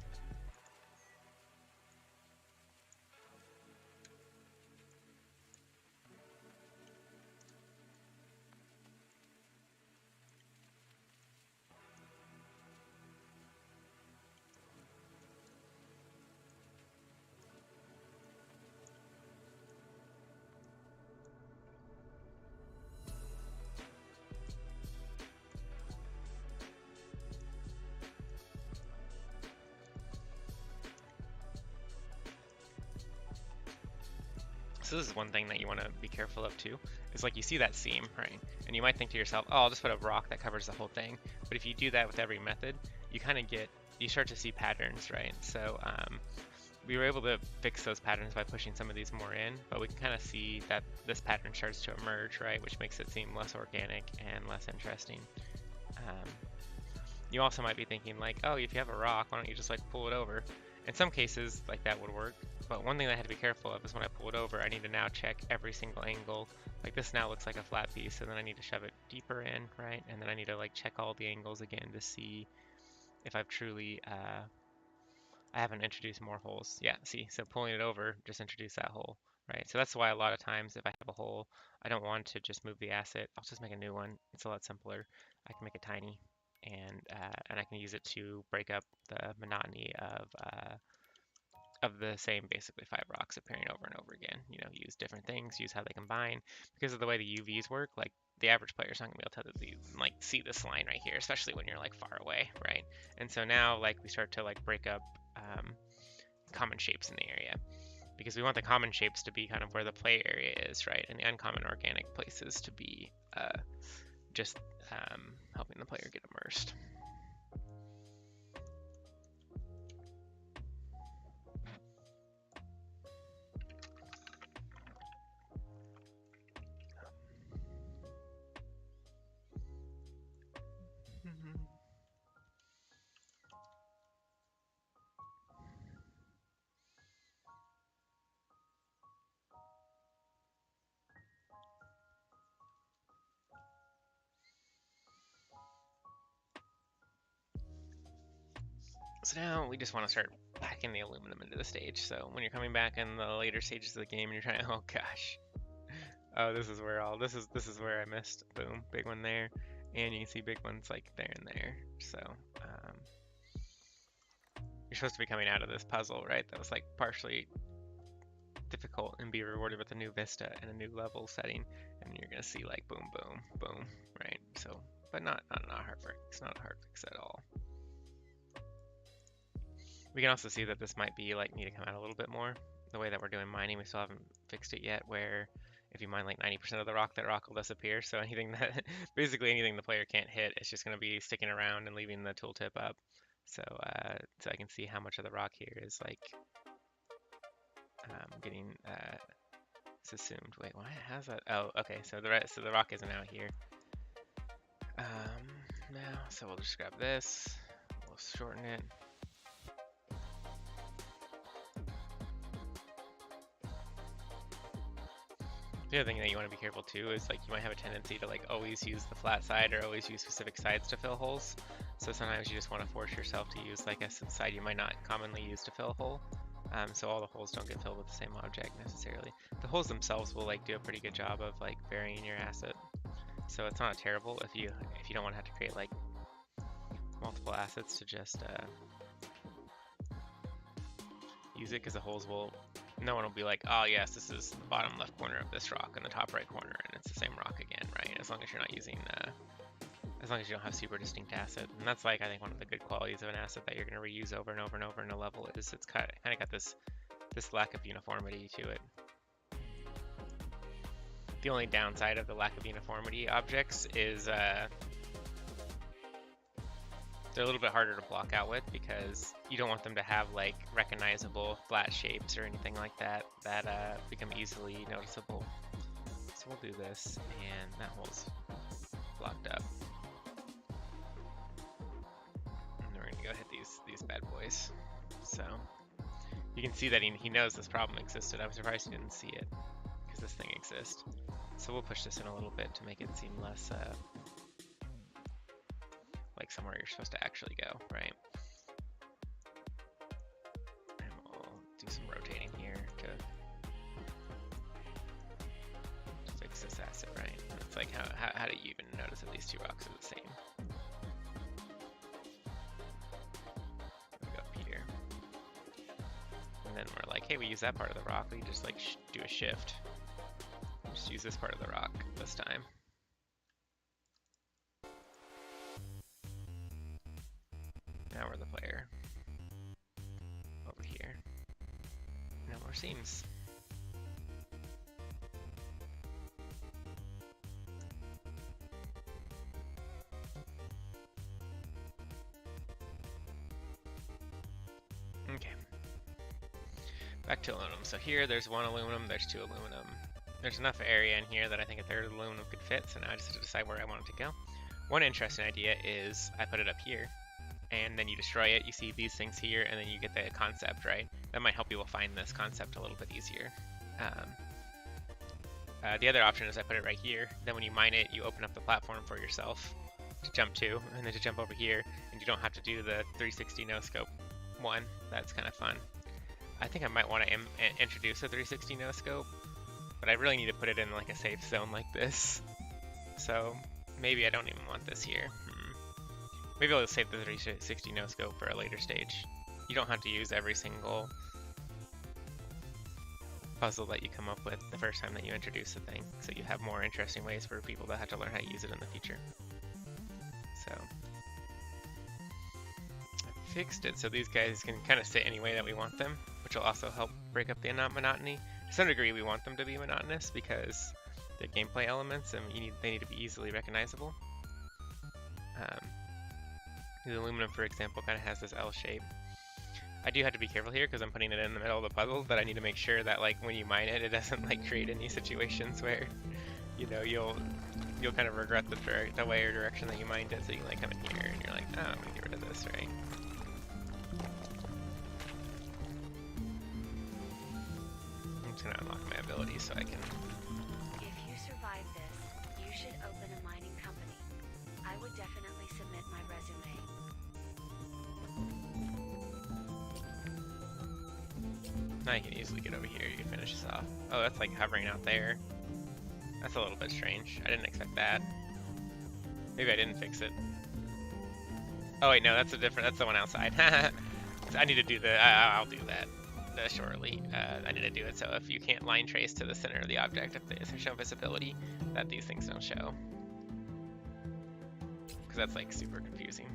So this is one thing that you want to be careful of too, is like you see that seam, right? And you might think to yourself, oh, I'll just put a rock that covers the whole thing. But if you do that with every method, you kind of you start to see patterns, right? So we were able to fix those patterns by pushing some of these more in, but we can kind of see that this pattern starts to emerge, right? Which makes it seem less organic and less interesting. You also might be thinking like, oh, if you have a rock, why don't you just like pull it over? In some cases, like that would work, but one thing that I had to be careful of is when I pull it over, I need to now check every single angle. Like this now looks like a flat piece, so then I need to shove it deeper in, right? And then I need to like check all the angles again to see if I've truly, I haven't introduced more holes. Yeah, see, so pulling it over just introduced that hole, right? So that's why a lot of times if I have a hole, I don't want to just move the asset. I'll just make a new one. It's a lot simpler. I can make it tiny, and I can use it to break up the monotony of the same basically 5 rocks appearing over and over again. You know, use different things, use how they combine. Because of the way the UVs work, like the average player is not gonna be able to like see this line right here, especially when you're like far away, right? And so now like we start to like break up common shapes in the area, because we want the common shapes to be kind of where the play area is, right? And the uncommon organic places to be just helping the player get immersed. So now we just want to start packing the aluminum into the stage. So when you're coming back in the later stages of the game and you're trying, oh gosh, oh this is where I missed. Boom, big one there, and you can see big ones like there and there. So you're supposed to be coming out of this puzzle, right? That was like partially difficult and be rewarded with a new vista and a new level setting, and you're gonna see like boom, boom, boom, right? So, but not a hard fix. It's not a hard fix at all. We can also see that this might be like need to come out a little bit more. The way that we're doing mining, we still haven't fixed it yet, where if you mine like 90% of the rock, that rock will disappear. So anything that, basically anything the player can't hit, it's just going to be sticking around and leaving the tooltip up. So so I can see how much of the rock here is like getting assumed. Wait, why? How's that? Oh, okay. So the rock isn't out here now. So we'll just grab this. We'll shorten it. The other thing that you want to be careful too is like you might have a tendency to like always use the flat side or always use specific sides to fill holes. So sometimes you just want to force yourself to use like a side you might not commonly use to fill a hole. So all the holes don't get filled with the same object necessarily. The holes themselves will like do a pretty good job of like varying your asset. So it's not terrible if you don't want to have to create like multiple assets to just use it, because the holes will, no one will be like, oh yes, this is the bottom left corner of this rock and the top right corner, and it's the same rock again, right? As long as you're not using, as long as you don't have super distinct asset. And that's like, I think one of the good qualities of an asset that you're going to reuse over and over and over in a level is it's kind of got this lack of uniformity to it. The only downside of the lack of uniformity objects is They're a little bit harder to block out with because you don't want them to have like recognizable flat shapes or anything like that that become easily noticeable. So we'll do this, and that hole's blocked up. And we're gonna go hit these bad boys. So you can see that he knows this problem existed. I'm surprised he didn't see it because this thing exists. So we'll push this in a little bit to make it seem less like somewhere you're supposed to actually go, right? And we'll do some rotating here to fix this asset, right? And it's like, how do you even notice that these two rocks are the same? We go up here. And then we're like, hey, we use that part of the rock. We just like do a shift. Just use this part of the rock this time. Now we're the player. Over here. No more seams. Okay. Back to aluminum. So here there's one aluminum, there's two aluminum. There's enough area in here that I think a third of the aluminum could fit, so now I just have to decide where I want it to go. One interesting idea is I put it up here, and then you destroy it, you see these things here, and then you get the concept, right? That might help people find this concept a little bit easier. The other option is I put it right here, then when you mine it, you open up the platform for yourself to jump to, and then to jump over here, and you don't have to do the 360 no-scope one. That's kind of fun. I think I might want to introduce a 360 no-scope, but I really need to put it in like a safe zone like this. So maybe I don't even want this here. Maybe I'll save the 360 no-scope for a later stage. You don't have to use every single puzzle that you come up with the first time that you introduce the thing, so you have more interesting ways for people that have to learn how to use it in the future. So I fixed it so these guys can kind of sit any way that we want them, which will also help break up the monotony. To some degree, we want them to be monotonous because they're gameplay elements and they need to be easily recognizable. The aluminum, for example, kind of has this L shape. I do have to be careful here because I'm putting it in the middle of the puzzle, but I need to make sure that like when you mine it, it doesn't like create any situations where, you know, you'll kind of regret the way or direction that you mined it. So you can like come in here and you're like, oh, I'm gonna get rid of this, right? I'm just gonna unlock my ability so I can. If you survive this, you should open a mining company. I would definitely submit my resume. Now you can easily get over here, you can finish this off. Oh, that's like hovering out there. That's a little bit strange. I didn't expect that. Maybe I didn't fix it. Oh wait, no, that's the one outside. I need to do I'll do that shortly. I need to do it so if you can't line trace to the center of the object, if they show visibility, that these things don't show. Because that's like super confusing.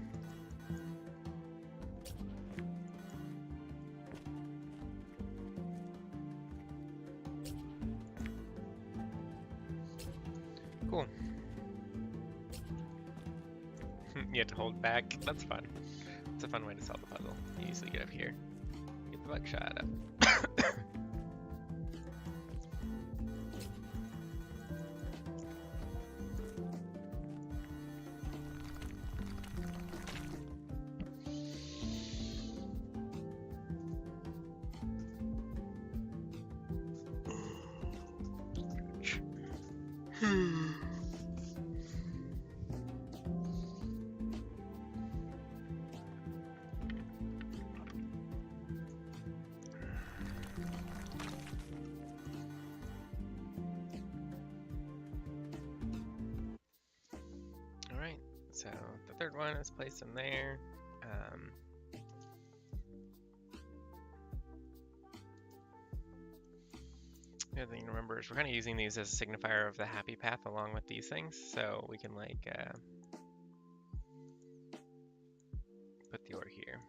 Cool. You have to hold back. That's fun. It's a fun way to solve the puzzle. You easily get up here. Get the buckshot up. Alright, so the third one is placed in there. The other thing to remember is we're kind of using these as a signifier of the happy path along with these things, so we can like put the ore here.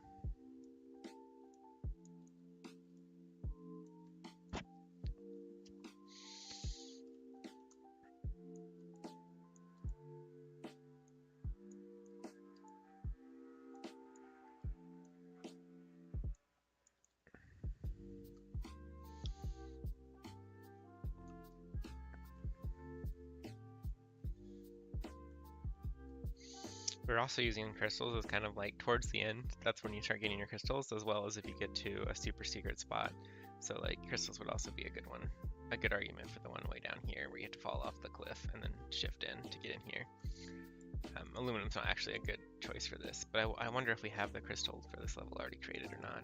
We're also using crystals as kind of like towards the end. That's when you start getting your crystals, as well as if you get to a super secret spot. So like crystals would also be a good one, a good argument for the one way down here where you have to fall off the cliff and then shift in to get in here. Aluminum's not actually a good choice for this, but I wonder if we have the crystal for this level already created or not.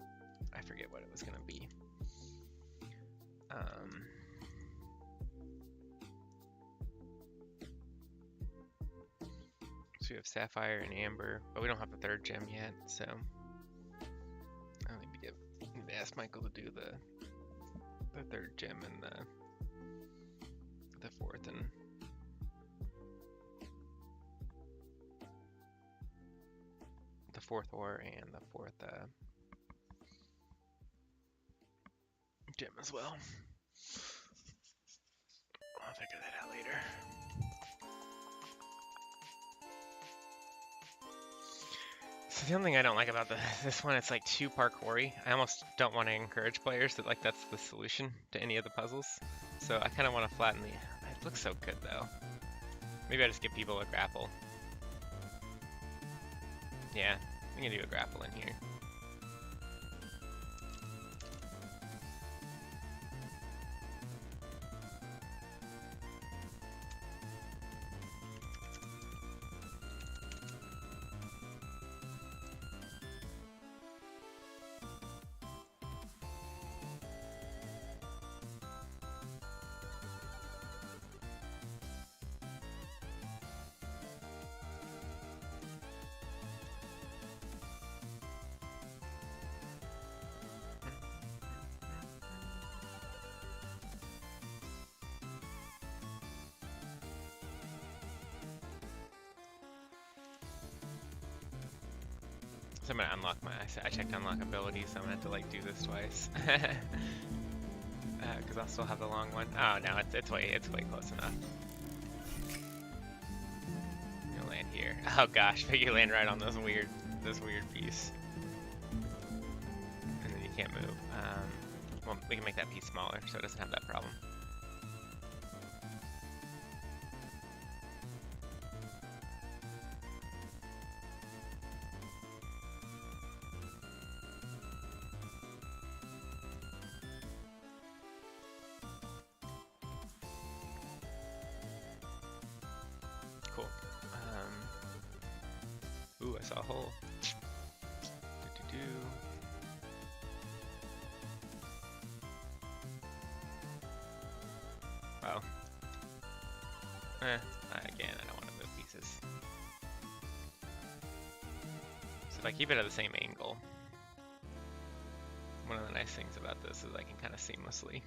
I forget what it was going to be. So we have sapphire and amber, but we don't have the third gem yet, so I need to ask Michael to do the third gem and the fourth and the fourth ore and the fourth gem as well. I'll figure that out later. So the only thing I don't like about this one, it's like too parkoury. I almost don't want to encourage players that like that's the solution to any of the puzzles. So I kind of want to flatten the. It looks so good though. Maybe I just give people a grapple. Yeah, we can do a grapple in here. So I'm gonna unlock I checked unlockability, so I'm gonna have to like do this twice. Because I'll still have the long one. Oh no, it's way close enough. I'm gonna land here. Oh gosh, but you land right on this weird piece. And then you can't move. Well, we can make that piece smaller so it doesn't have that problem. Cool. Ooh, I saw a hole. Oh. Again, I don't want to move pieces. So if I keep it at the same angle, one of the nice things about this is I can kind of seamlessly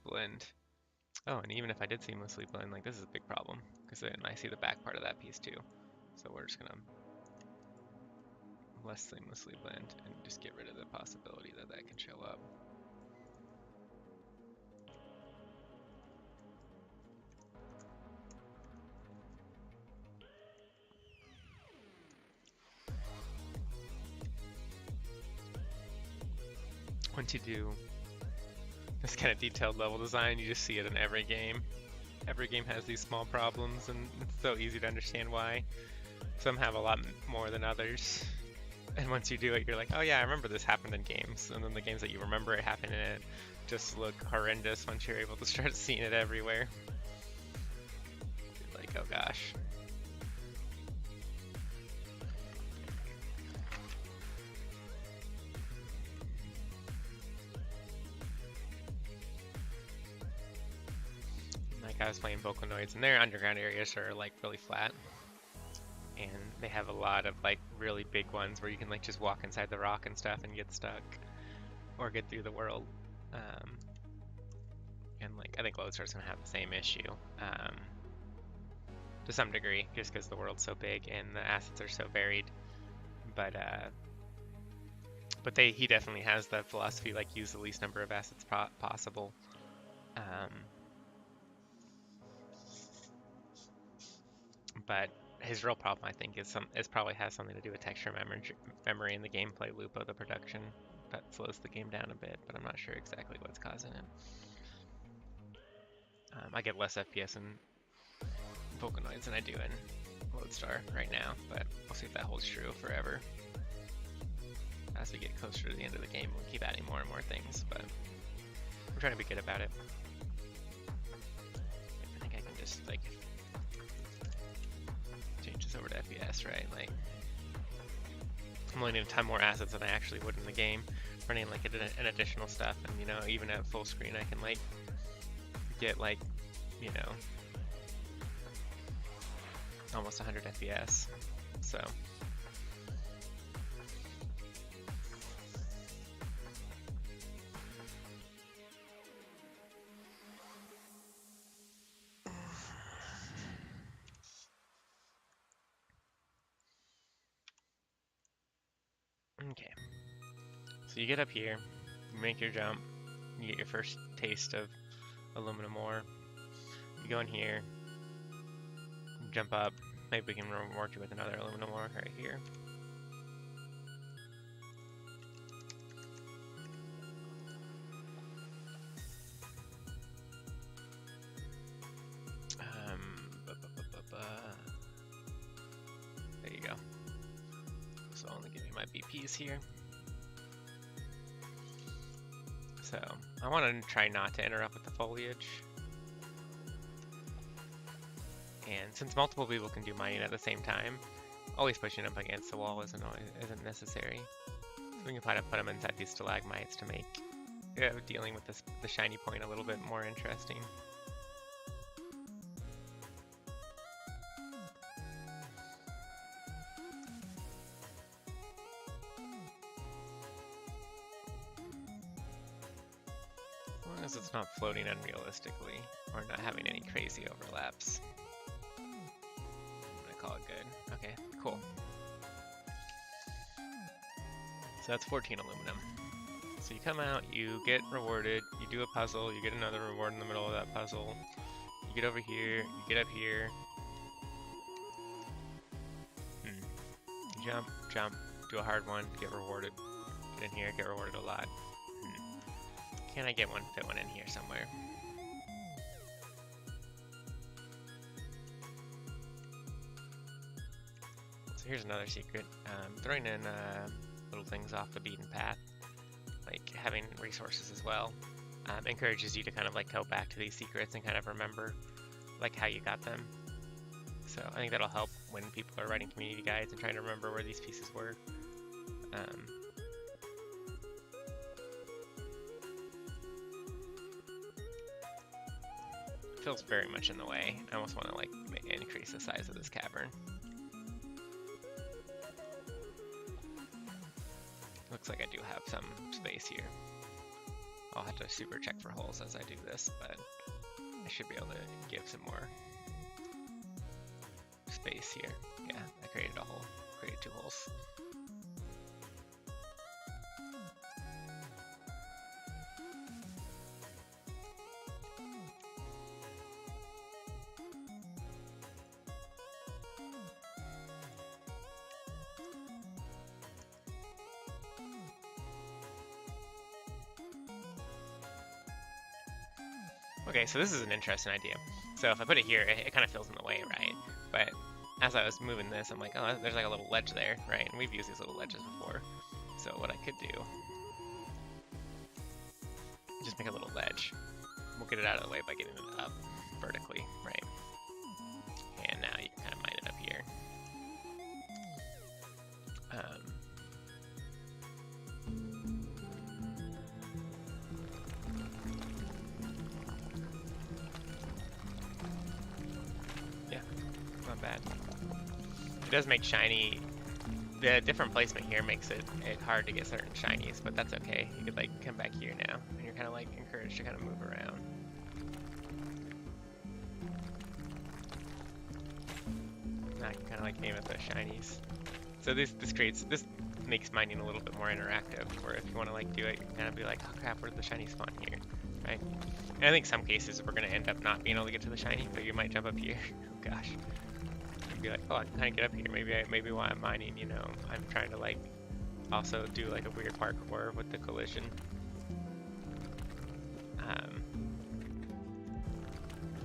blend. Oh, and even if I did seamlessly blend, like this is a big problem, because then I see the back part of that piece too. So we're just gonna less seamlessly blend and just get rid of the possibility that that can show up. Once you do this kind of detailed level design, you just see it in every game. Every game has these small problems, and it's so easy to understand why. Some have a lot more than others. And once you do it, you're like, oh yeah, I remember this happened in games. And then the games that you remember it happened in it just look horrendous once you're able to start seeing it everywhere. You're like, oh gosh. I was playing Vocaloids, and their underground areas are like really flat, and they have a lot of like really big ones where you can like just walk inside the rock and stuff and get stuck or get through the world. And like I think Loadstar's gonna have the same issue to some degree, just because the world's so big and the assets are so varied. But he definitely has the philosophy like use the least number of assets possible. But his real problem, I think, is probably has something to do with texture memory and the gameplay loop of the production that slows the game down a bit. But I'm not sure exactly what's causing it. I get less FPS in Vocaloids than I do in lodestar right now, but we'll see if that holds true forever. As we get closer to the end of the game, we'll keep adding more and more things, but we're trying to be good about it. I think I can just like change this over to FPS, right? Like, I'm loading a ton more assets than I actually would in the game, running like an additional stuff, and you know, even at full screen, I can like get like, you know, almost 100 FPS. So. Okay, so you get up here, you make your jump, you get your first taste of aluminum ore. You go in here, jump up, maybe we can reward you with another aluminum ore right here. There you go. So I'll only give you my BPs here. So I want to try not to interrupt with the foliage. And since multiple people can do mining at the same time, always pushing up against the wall isn't necessary. So we can try to put them inside these stalagmites to make dealing with the shiny point a little bit more interesting. As long as it's not floating unrealistically or not having any crazy overlaps. I'm gonna call it good. Okay, cool. So that's 14 aluminum. So you come out, you get rewarded, you do a puzzle, you get another reward in the middle of that puzzle. You get over here, you get up here. You jump, jump, do a hard one, get rewarded. Get in here, get rewarded a lot. Can I get one, fit one in here somewhere? So here's another secret. Throwing in little things off the beaten path, like having resources as well, encourages you to kind of like go back to these secrets and kind of remember like how you got them. So I think that'll help when people are writing community guides and trying to remember where these pieces were. Feels very much in the way. I almost want to like increase the size of this cavern. Looks like I do have some space here. I'll have to super check for holes as I do this, but I should be able to give some more space here. Yeah, I created a hole, created 2 holes. Okay, so this is an interesting idea. So if I put it here, it kind of fills in the way, right? But as I was moving this, I'm like, oh, there's like a little ledge there, right? And we've used these little ledges before. So what I could do, just make a little ledge. We'll get it out of the way by getting it up vertically, right? And now you can kind of mine it up here. Not bad. It does make shiny. The different placement here makes it hard to get certain shinies, but that's okay. You could like come back here now, and you're kind of like encouraged to kind of move around. Now I can kind of like aim at those shinies. So this makes mining a little bit more interactive. Where if you want to like do it, you can kind of be like, oh crap, where did the shiny spawn here, right? And I think some cases we're gonna end up not being able to get to the shiny, but you might jump up here. Oh gosh. Be like, oh, I can kind of get up here. Maybe while I'm mining, you know, I'm trying to like also do like a weird parkour with the collision.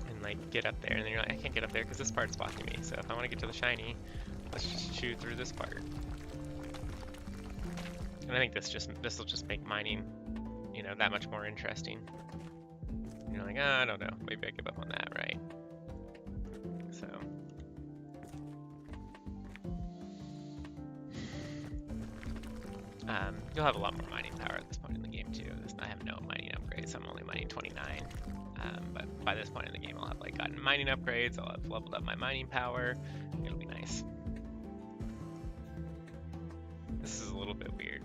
And like get up there, and then you're like, I can't get up there because this part's blocking me. So if I want to get to the shiny, let's just chew through this part. And I think this will just make mining, you know, that much more interesting. And you're like, oh, I don't know, maybe I give up on that, right? So. You'll have a lot more mining power at this point in the game too. I have no mining upgrades, I'm only mining 29. But by this point in the game I'll have like gotten mining upgrades, I'll have leveled up my mining power, it'll be nice. This is a little bit weird.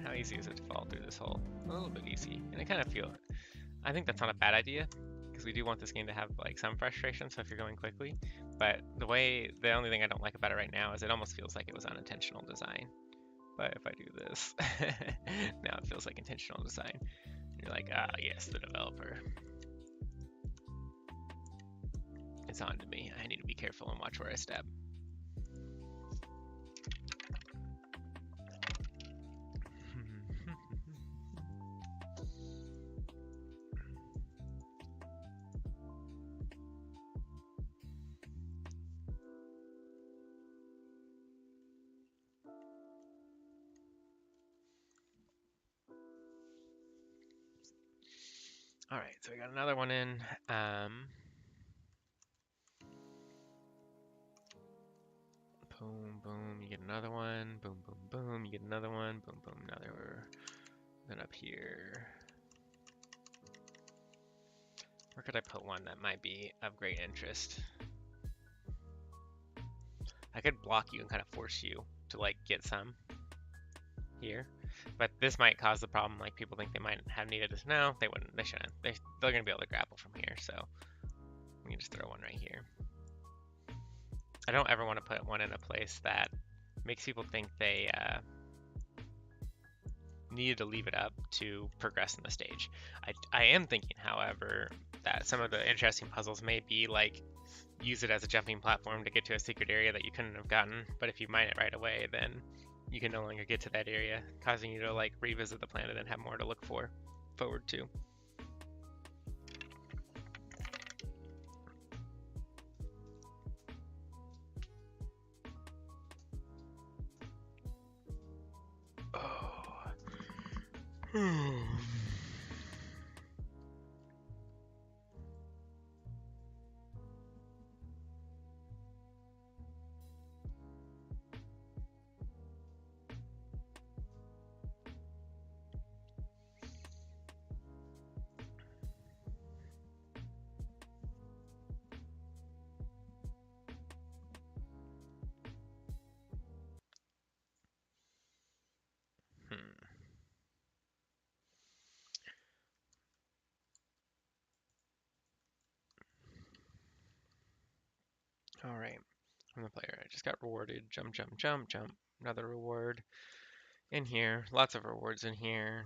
How easy is it to fall through this hole? A little bit easy, and I think that's not a bad idea, because we do want this game to have like some frustration, so if you're going quickly, but the only thing I don't like about it right now is it almost feels like it was unintentional design. But if I do this, now it feels like intentional design. You're like, ah, yes, the developer. It's on to me. I need to be careful and watch where I step. All right, so we got another one in. Boom, boom, you get another one. Boom, boom, boom, you get another one. Boom, boom, another. Then up here. Where could I put one that might be of great interest? I could block you and kind of force you to like get some here, but this might cause the problem. Like people think they might have needed this. No, they wouldn't. They shouldn't. They're gonna be able to grapple from here. So we can just throw one right here. I don't ever want to put one in a place that makes people think they needed to leave it up to progress in the stage. I am thinking, however, that some of the interesting puzzles may be like use it as a jumping platform to get to a secret area that you couldn't have gotten, but if you mine it right away, then you can no longer get to that area, causing you to like revisit the planet and have more to look forward to. Oh. All right, I'm the player. I just got rewarded. Jump, jump, jump, jump. Another reward in here. Lots of rewards in here.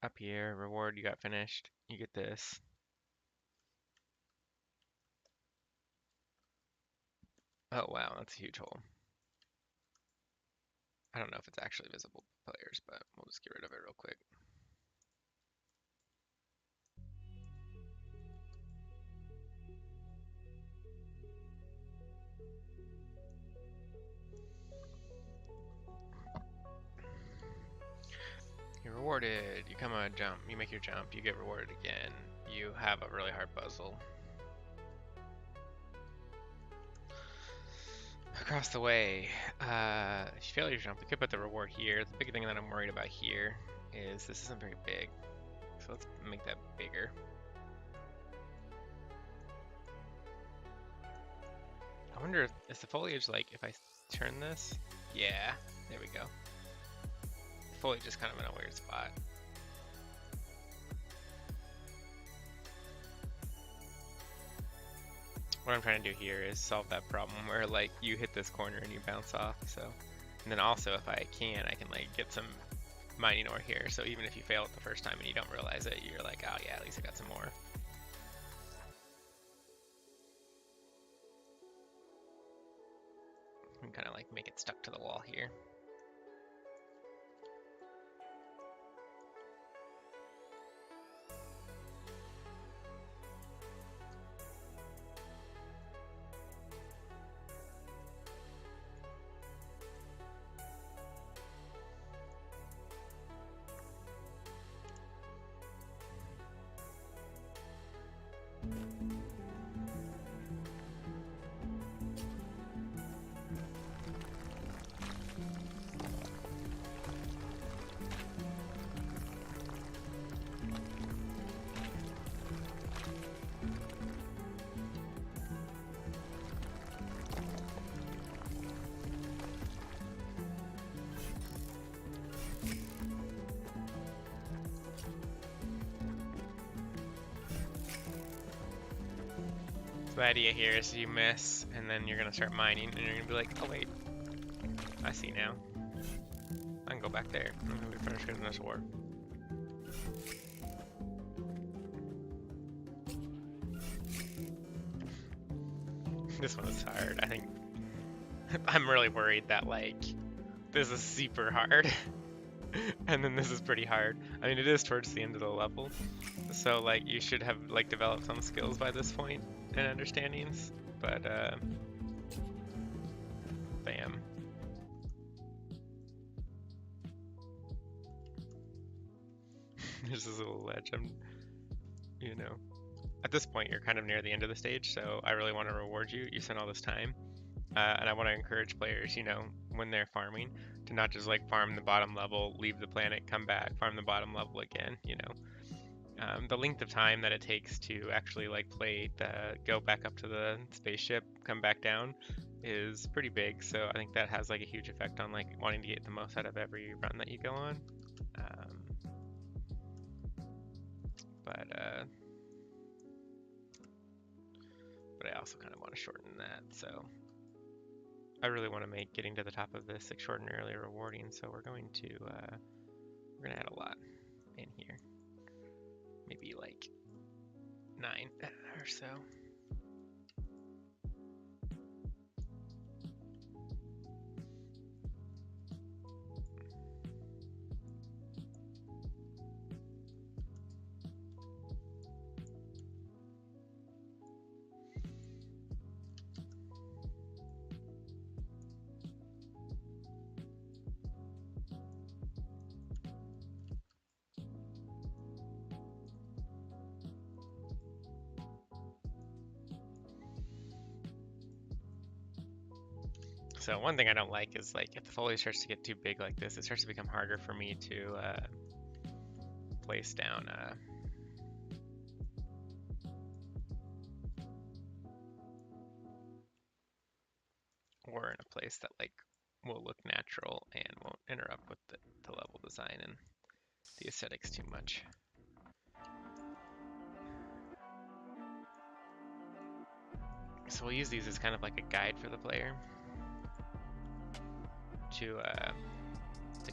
Up here, reward, you got finished. You get this. Oh wow, that's a huge hole. I don't know if it's actually visible to players, but we'll just get rid of it real quick. You're rewarded. You come on a jump. You make your jump. You get rewarded again. You have a really hard puzzle. Across the way. If you fail your jump, we could put the reward here. The big thing that I'm worried about here is this isn't very big. So let's make that bigger. I wonder if is the foliage like if I turn this? Yeah, there we go. The foliage is kind of in a weird spot. What I'm trying to do here is solve that problem where like you hit this corner and you bounce off. So, and then also if I can like get some mining ore here. So even if you fail it the first time and you don't realize it, you're like, oh yeah, at least I got some more. And kind of like make it stuck to the wall here. So the idea here is you miss, and then you're gonna start mining, and you're gonna be like, oh wait, I see now. I can go back there. I'm gonna be finished getting this war. This one is hard. I think I'm really worried that like this is super hard, and then this is pretty hard. I mean, it is towards the end of the level, so like you should have like developed some skills by this point and understandings, but bam. There's this little ledge. You know, at this point you're kind of near the end of the stage, so I really want to reward you. You spent all this time, and I want to encourage players, you know, when they're farming, to not just like farm the bottom level, leave the planet, come back, farm the bottom level again. You know, the length of time that it takes to actually like play go back up to the spaceship, come back down, is pretty big. So I think that has like a huge effect on like wanting to get the most out of every run that you go on. But I also kind of want to shorten that, so I really want to make getting to the top of this extraordinarily rewarding. So we're gonna add a lot in here, maybe like 9 or so. So one thing I don't like is like if the foliage starts to get too big like this, it starts to become harder for me to place down or in a place that like will look natural and won't interrupt with the level design and the aesthetics too much. So we'll use these as kind of like a guide for the player to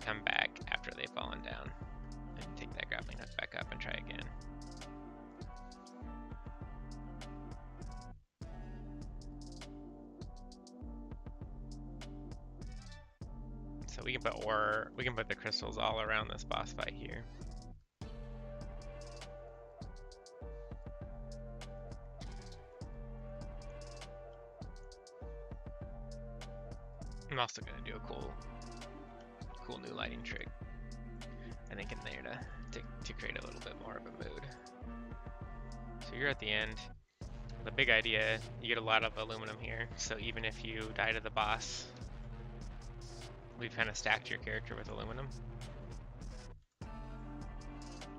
come back after they've fallen down and take that grappling hook back up and try again. So we can put the crystals all around this boss fight here. I'm also gonna do a cool new lighting trick, I think, in there to create a little bit more of a mood. So you're at the end. The big idea, you get a lot of aluminum here, so even if you die to the boss, we've kind of stacked your character with aluminum.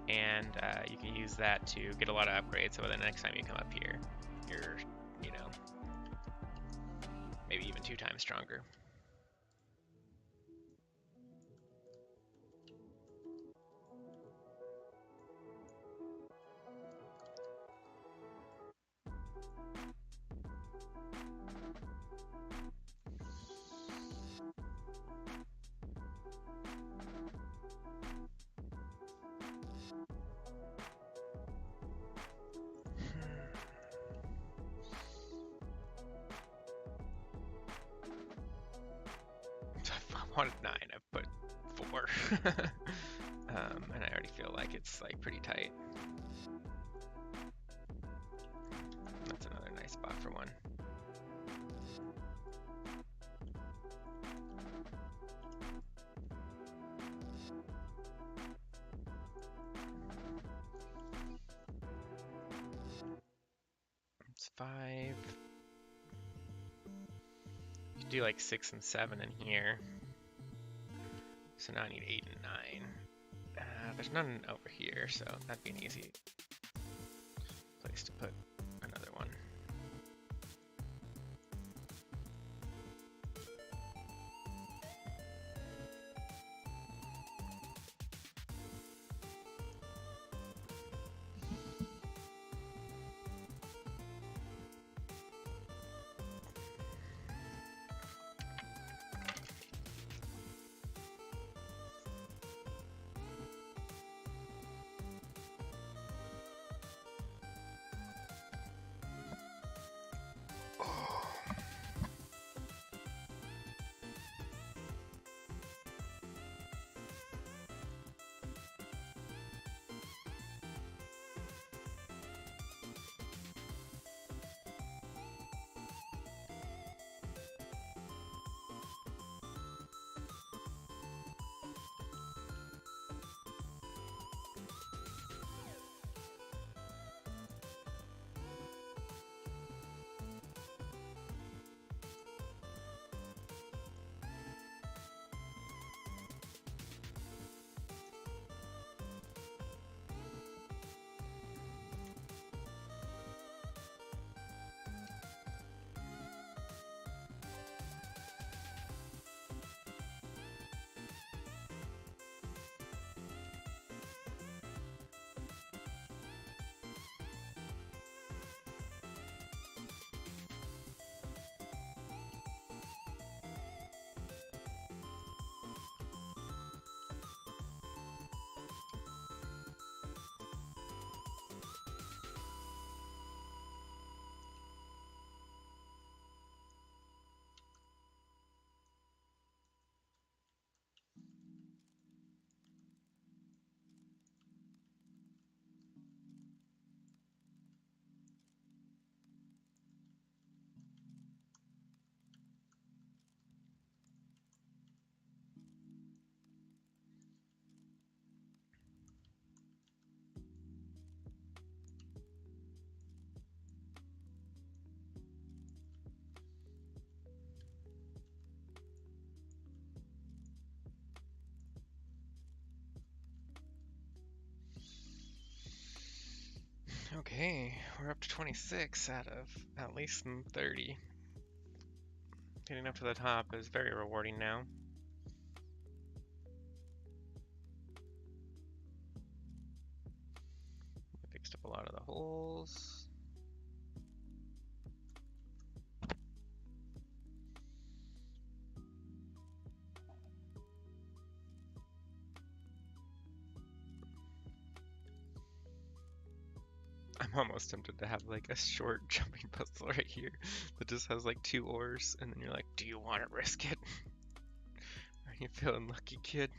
And you can use that to get a lot of upgrades, so the next time you come up here, you're, you know, maybe even 2 times stronger. I wanted 9, I've put 4. And I already feel like it's like pretty tight. That's another nice spot for 1. It's 5. You do like 6 and 7 in here. So now I need 8 and 9. There's none over here, so that'd be an easy place to put another one. Okay, we're up to 26 out of at least 30. Getting up to the top is very rewarding now. Fixed up a lot of the holes. I'm almost tempted to have like a short jumping puzzle right here that just has like 2 ores, and then you're like, do you want to risk it? Are you feeling lucky, kid?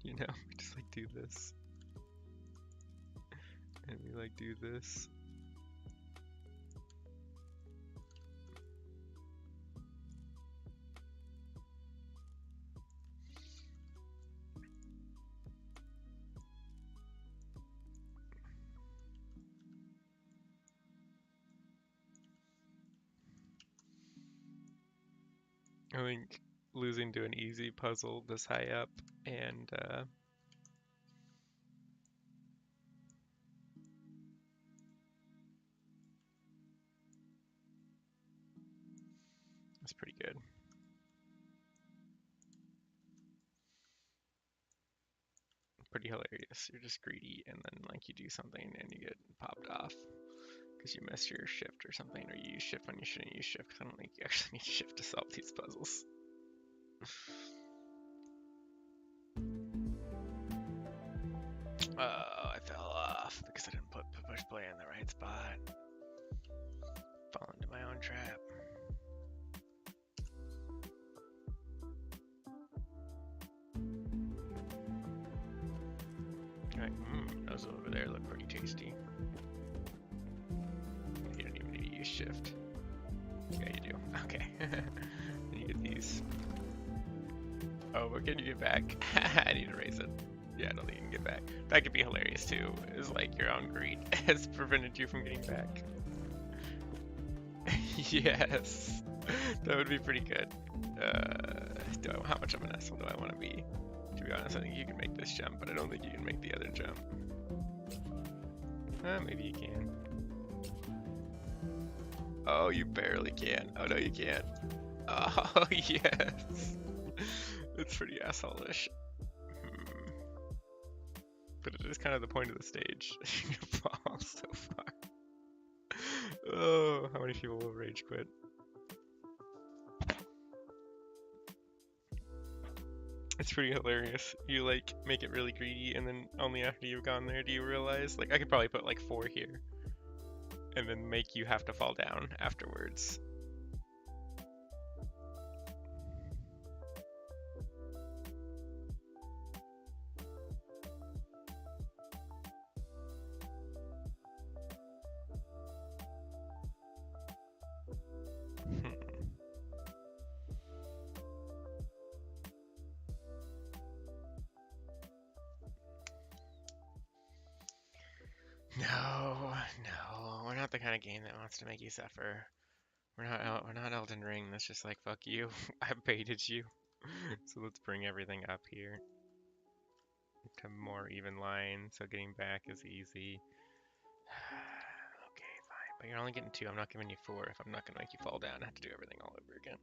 You know, we just like do this. And we like do this. I think losing to an easy puzzle this high up and it's pretty good. Pretty hilarious. You're just greedy and then like you do something and you get popped off because you miss your shift or something, or you use shift when you shouldn't use shift, because I don't think you actually need shift to solve these puzzles. Oh, I fell off because I didn't put push play in the right spot. Fall into my own trap. Alright, those over there look pretty tasty. You don't even need to use shift. Yeah, you do. Okay. Then you get these. Oh, but can you get back? I need to raise it. Yeah, I don't think you can get back. That could be hilarious too, is like your own greed has prevented you from getting back. Yes, that would be pretty good. How much of an asshole do I want to be? To be honest, I think you can make this jump, but I don't think you can make the other jump. Maybe you can. Oh, you barely can. Oh, no, you can't. Oh, yes. It's pretty asshole-ish. But it is kind of the point of the stage. You fall so far. Oh, how many people will rage quit? It's pretty hilarious. You like make it really greedy, and then only after you've gone there do you realize, like, I could probably put like 4 here and then make you have to fall down afterwards. No, we're not the kind of game that wants to make you suffer. We're not Elden Ring. That's just like, fuck you. I baited you. So let's bring everything up here to more even line, so getting back is easy. Okay, fine. But you're only getting 2. I'm not giving you 4 if I'm not gonna make you fall down. I have to do everything all over again.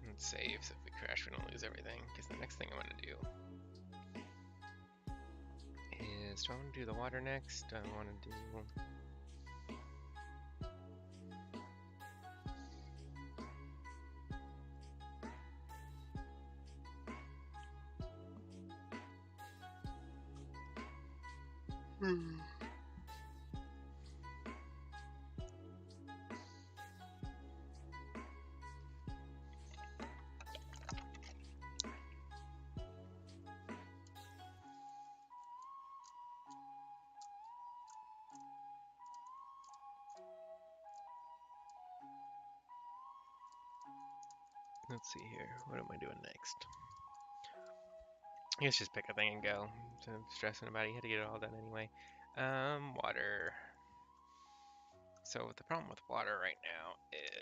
Let's save so if we crash we don't lose everything, because the next thing I want to do is, do I want to do the water next? Do I want to do... Let's see here. What am I doing next? Let's just pick a thing and go. So I'm stressing about it. You had to get it all done anyway. Water. So the problem with water right now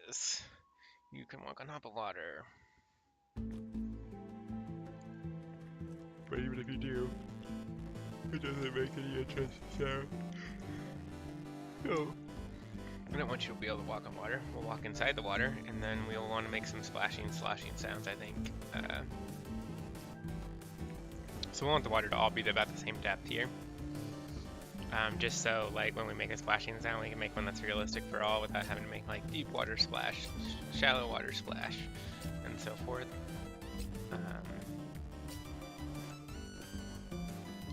is you can walk on top of water. But even if you do, it doesn't make any interesting sound. So I don't want you to be able to walk on water. We'll walk inside the water, and then we'll want to make some splashing, sloshing sounds, I think. So we want the water to all be about the same depth here. Just so, like, when we make a splashing sound, we can make one that's realistic for all without having to make, like, deep water splash, shallow water splash, and so forth.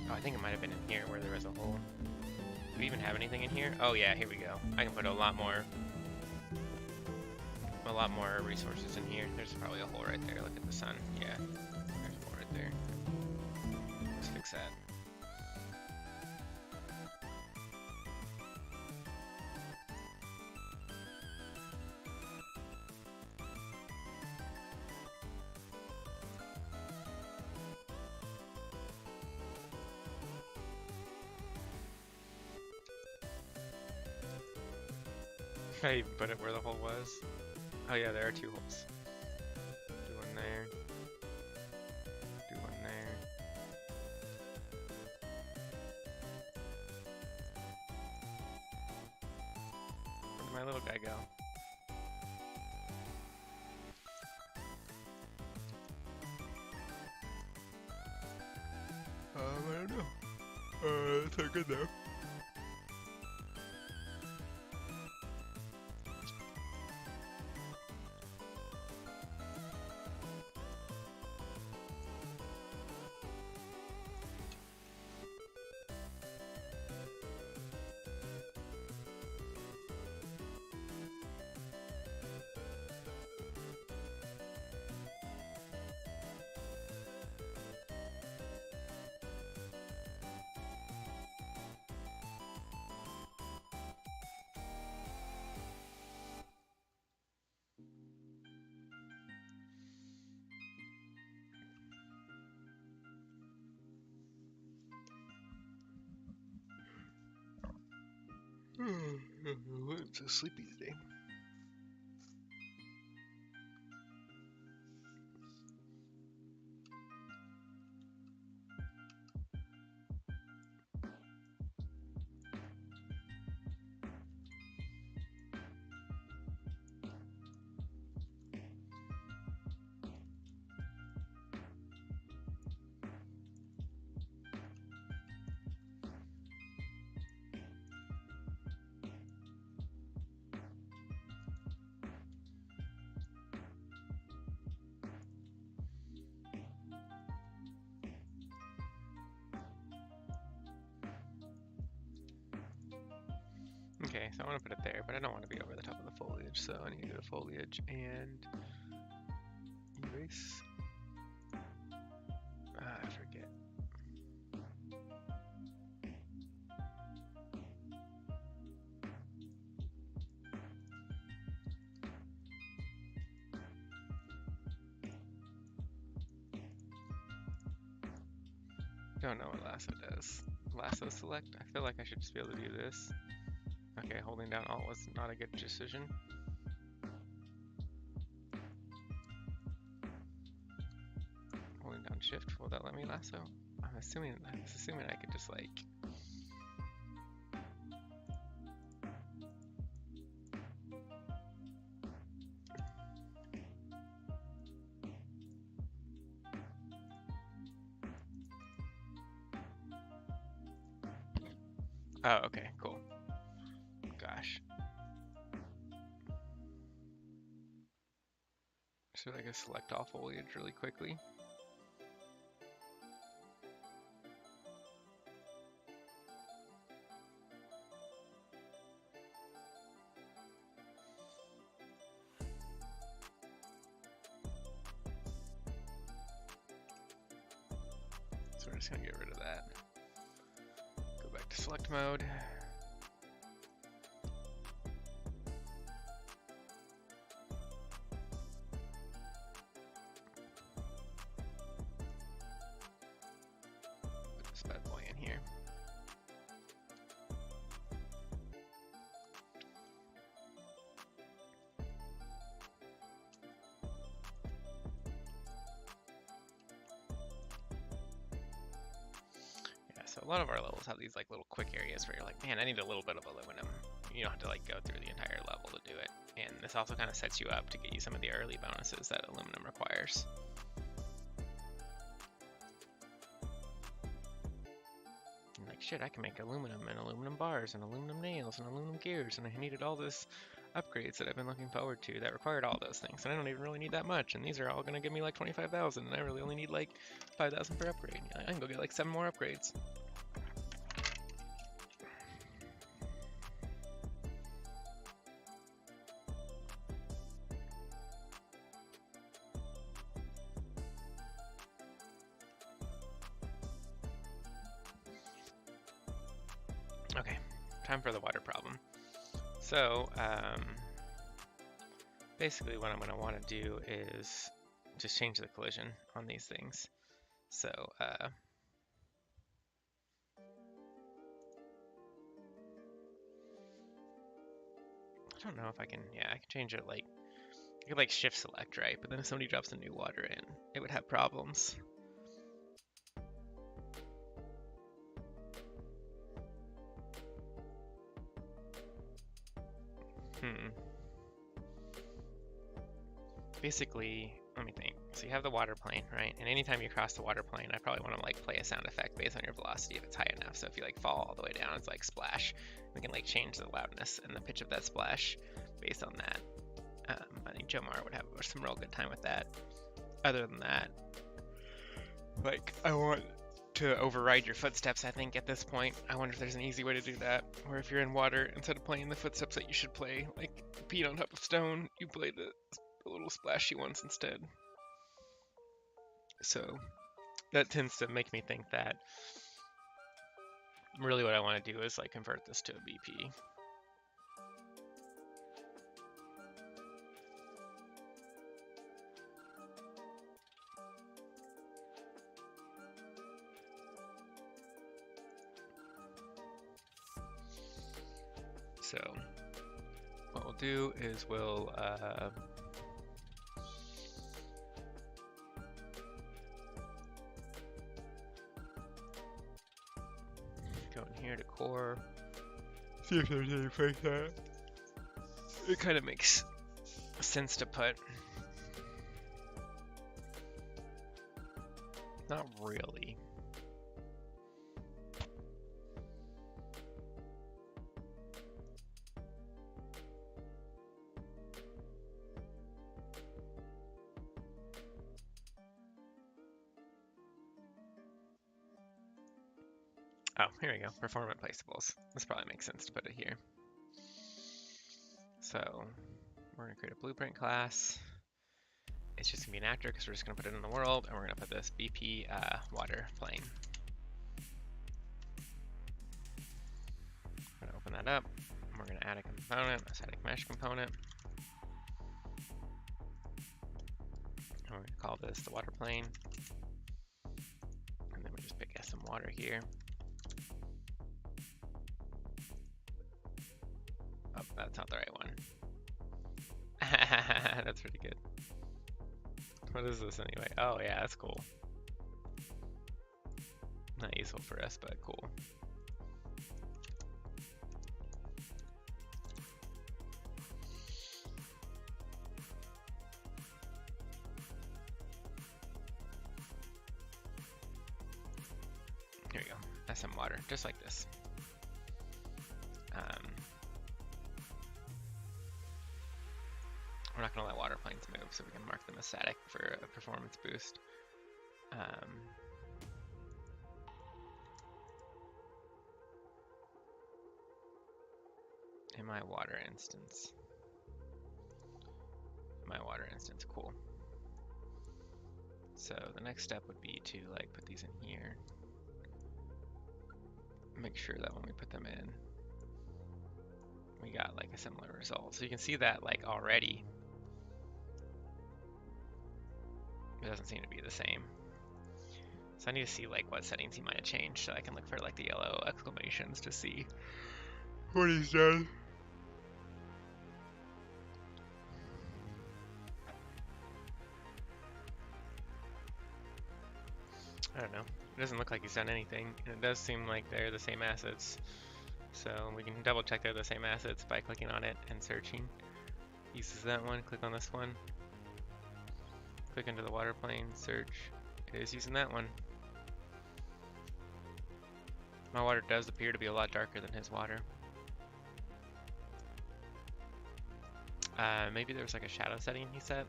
Oh, I think it might have been in here where there was a hole. Do we even have anything in here? Oh yeah, here we go. I can put a lot more resources in here. There's probably a hole right there. Look at the sun. Yeah, there's a hole right there. Let's fix that. I even put it where the hole was. Oh yeah, there are two holes. Do one there. Do one there. Where did my little guy go? I don't know. It's not good though. I'm so sleepy today. Okay, so I want to put it there, but I don't want to be over the top of the foliage, so I need to go to foliage and erase. I forget. Don't know what lasso does. Lasso select? I feel like I should just be able to do this. Okay, holding down Alt was not a good decision. Holding down Shift, will that let me lasso? I was assuming I could just like... Oh, okay, cool. Gosh. So I guess select all foliage really quickly. So we're just gonna get rid of that. Go back to select mode. a lot of our levels have these like little quick areas where you're like, man, I need a little bit of aluminum. You don't have to like go through the entire level to do it. And this also kind of sets you up to get you some of the early bonuses that aluminum requires. And like, shit, I can make aluminum and aluminum bars and aluminum nails and aluminum gears, and I needed all this upgrades that I've been looking forward to that required all those things, and I don't even really need that much, and these are all going to give me like 25,000, and I really only need like 5,000 per upgrade. I can go get like 7 more upgrades. Okay, time for the water problem. So, basically what I'm going to want to do is just change the collision on these things. So, I don't know if I can, yeah, I can change it like, I could like shift select, right? But then if somebody drops a new water in, it would have problems. Basically, let me think. So you have the water plane, right? And anytime you cross the water plane, I probably want to like play a sound effect based on your velocity if it's high enough. So if you like fall all the way down, it's like splash. We can like change the loudness and the pitch of that splash based on that. I think Jomar would have some real good time with that. Other than that, like I want to override your footsteps, I think, at this point. I wonder if there's an easy way to do that. Or if you're in water, instead of playing the footsteps that you should play, like peed on top of stone, you play the little splashy ones instead. So that tends to make me think that really what I want to do is like convert this to a BP. So what we'll do is we'll go in here to core, see if there's any place that it kind of makes sense to put. Not really. Oh, here we go. Performant placeables. This probably makes sense to put it here. So we're going to create a blueprint class. It's just going to be an actor because we're just going to put it in the world, and we're going to put this BP water plane. We're going to open that up, and we're going to add a component, a static mesh component. And we're going to call this the water plane. And then we just pick some water here. Oh, that's not the right one. That's pretty good. What is this anyway? Oh yeah, that's cool. Not useful for us, but cool. Here we go. That's some water, just like this. We're not going to let water planes move, so we can mark them as static for a performance boost. In my water instance. Cool. So the next step would be to like put these in here. Make sure that when we put them in, we got like a similar result. So you can see that like already it doesn't seem to be the same. So I need to see like what settings he might have changed so I can look for like the yellow exclamations to see what he's done. I don't know. It doesn't look like he's done anything, and it does seem like they're the same assets. So we can double check they're the same assets by clicking on it and searching. Uses that one, click on this one. Click into the water plane, search. It is using that one. My water does appear to be a lot darker than his water. Maybe there was like a shadow setting he set.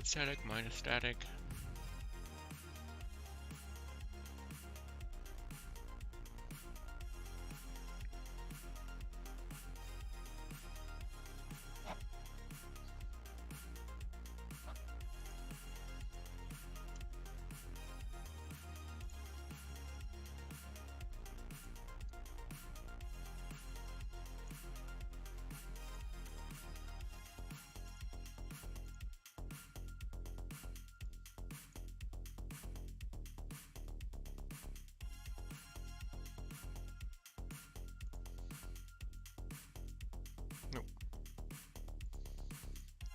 Static minus static. Nope.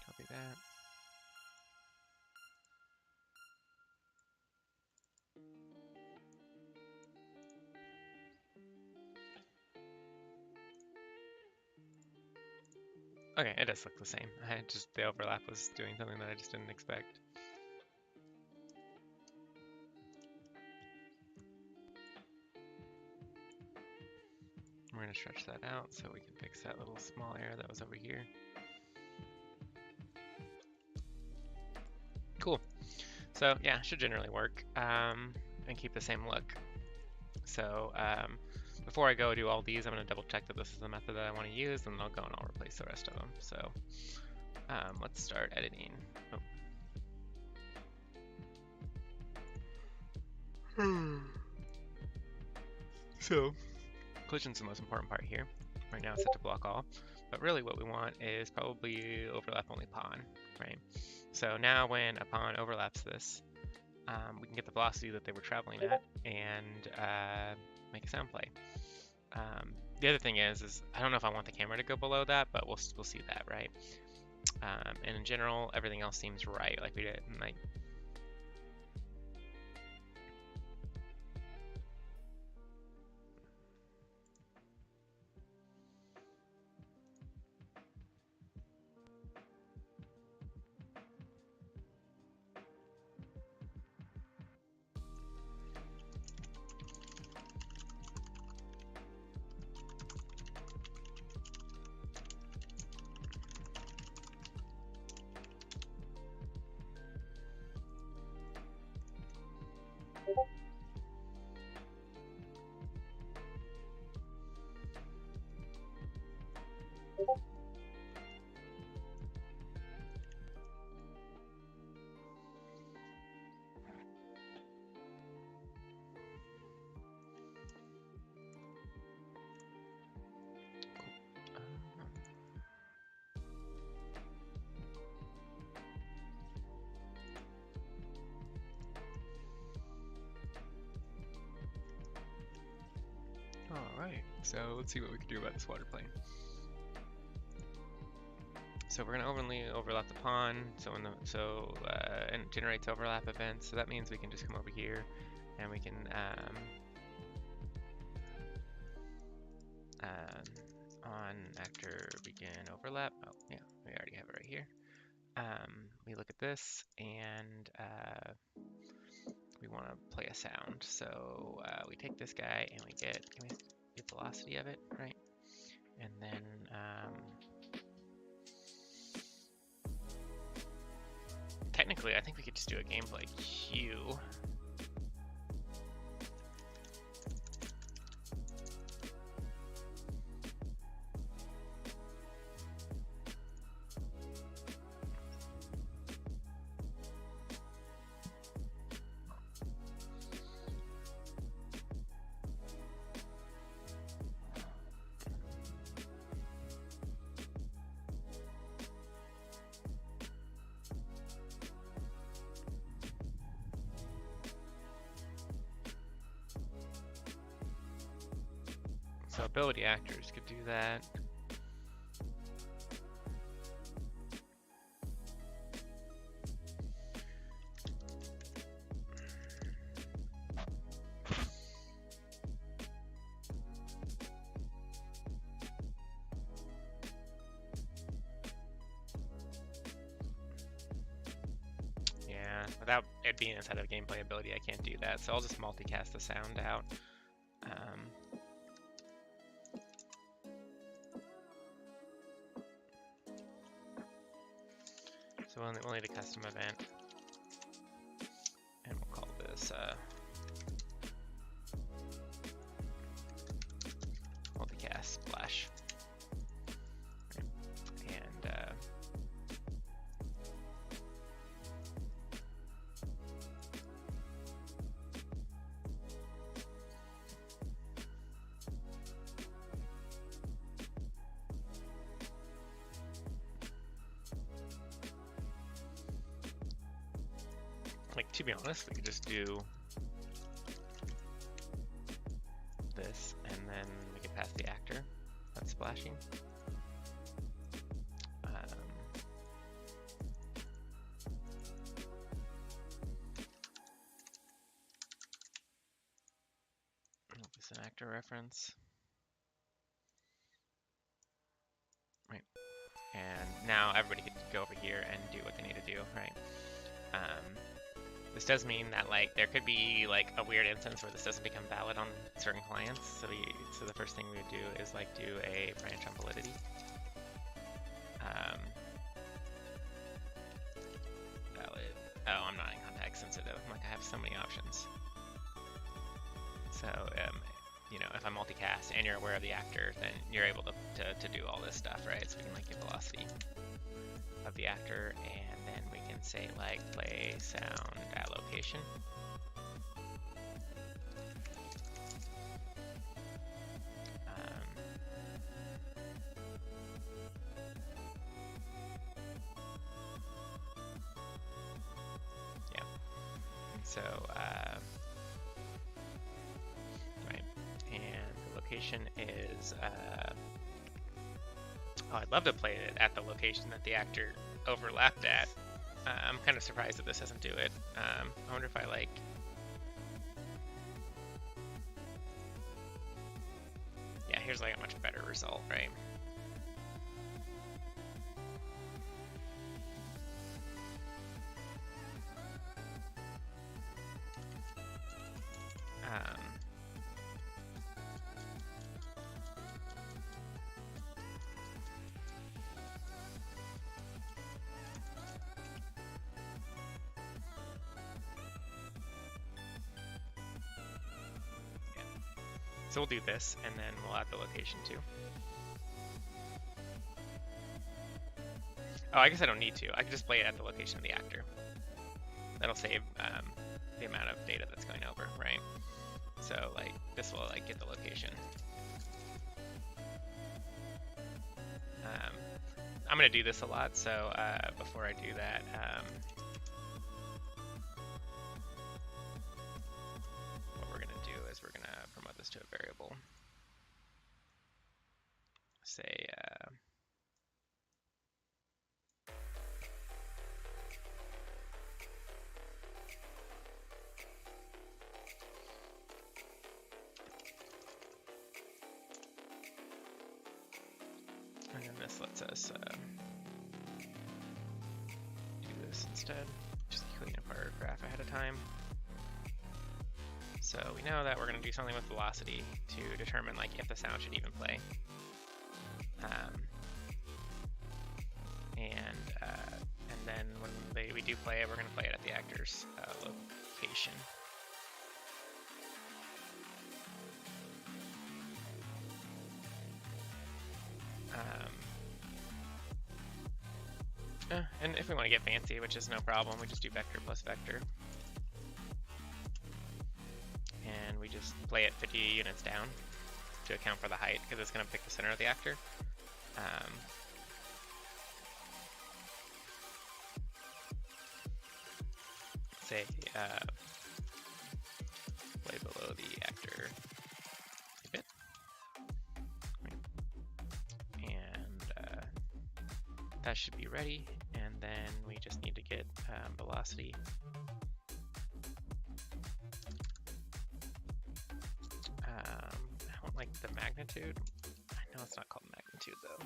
Copy that. Okay, it does look the same. The overlap was doing something that I just didn't expect. We're gonna stretch that out so we can fix that little small error that was over here. Cool. So yeah, should generally work and keep the same look. So before I go do all these, I'm going to double check that this is the method that I want to use, and then I'll go and I'll replace the rest of them. So let's start editing. Oh. So collision's the most important part here. Right now it's set to block all, but really what we want is probably overlap only pawn, right? So now when a pawn overlaps this, we can get the velocity that they were traveling at and make a sound play. The other thing is I don't know if I want the camera to go below that, but we'll see that, right? And in general, everything else seems right, like we did. Like, alright, so let's see what we can do about this water plane. So we're going to only overlap the pawn, and it generates overlap events, so that means we can just come over here and we can on actor begin overlap. Oh yeah, we already have it right here. We look at this and we want to play a sound. So we take this guy and we get the velocity of it, right? And then technically, I think we could just do a gameplay cue. So ability actors could do that. Yeah, without it being inside of gameplay ability, I can't do that. So I'll just multicast the sound out. So we'll need a custom event, and we'll call this multicast splash. And like, to be honest, we could just do this, and then we could pass the actor that's splashing. This is an actor reference. Right. And now everybody can go over here and do what they need to do, right? This does mean that, like, there could be like a weird instance where this doesn't become valid on certain clients. So the first thing we would do is like do a branch on validity. Valid. Oh, I'm not in context sensitive. Like, I have so many options. So you know, if I multicast and you're aware of the actor, then you're able to do all this stuff, right? So we can like get velocity of the actor, and then we can say like play sound at location. Yeah. And so right, and the location is oh, I'd love to play it at the location that the actor overlapped at. I'm kind of surprised that this doesn't do it. I wonder if I like... Yeah, here's like a much better result, right? So we'll do this, and then we'll add the location too. Oh, I guess I don't need to. I can just play it at the location of the actor. That'll save the amount of data that's going over, right? So like this will like get the location. I'm gonna do this a lot, so before I do that, what we're gonna do is we're gonna promote this to a variable. Say and then this lets us do this instead. Just clean up our graph ahead of time. So we know that we're going to do something with velocity to determine like if the sound should even play. And then when we do play it, we're going to play it at the actor's location. And if we want to get fancy, which is no problem, we just do vector plus vector. And we just play it 50 units down to account for the height, because it's going to pick the center of the actor. Say, play below the actor a bit. that should be ready, and then we just need to get velocity. I don't like the magnitude. I know it's not called magnitude though.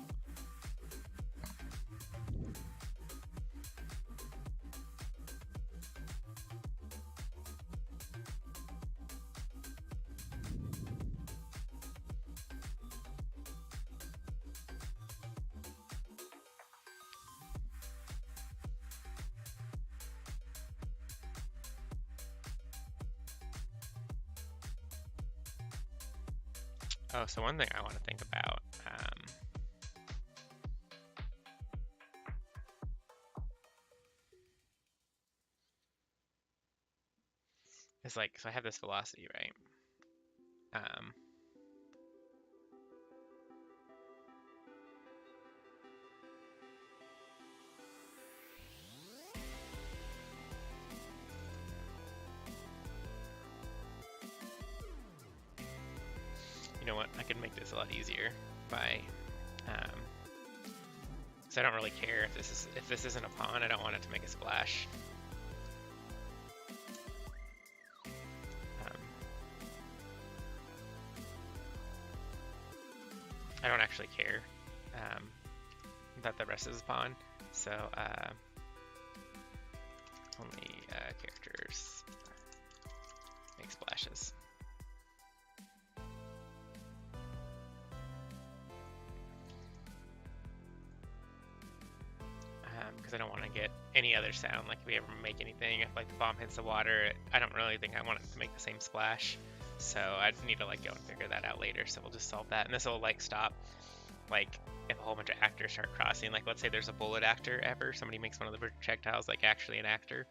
Oh, so one thing I want to think about, is like, so I have this velocity, right? You know what? I can make this a lot easier by, so I don't really care if this isn't a pond. I don't want it to make a splash. I don't actually care that the rest is a pond. So only characters make splashes. Because I don't want to get any other sound. Like if we ever make anything, if like the bomb hits the water, I don't really think I want it to make the same splash. So I need to like go and figure that out later. So we'll just solve that, and this will like stop like if a whole bunch of actors start crossing. Like let's say there's a bullet actor ever, somebody makes one of the projectiles like actually an actor,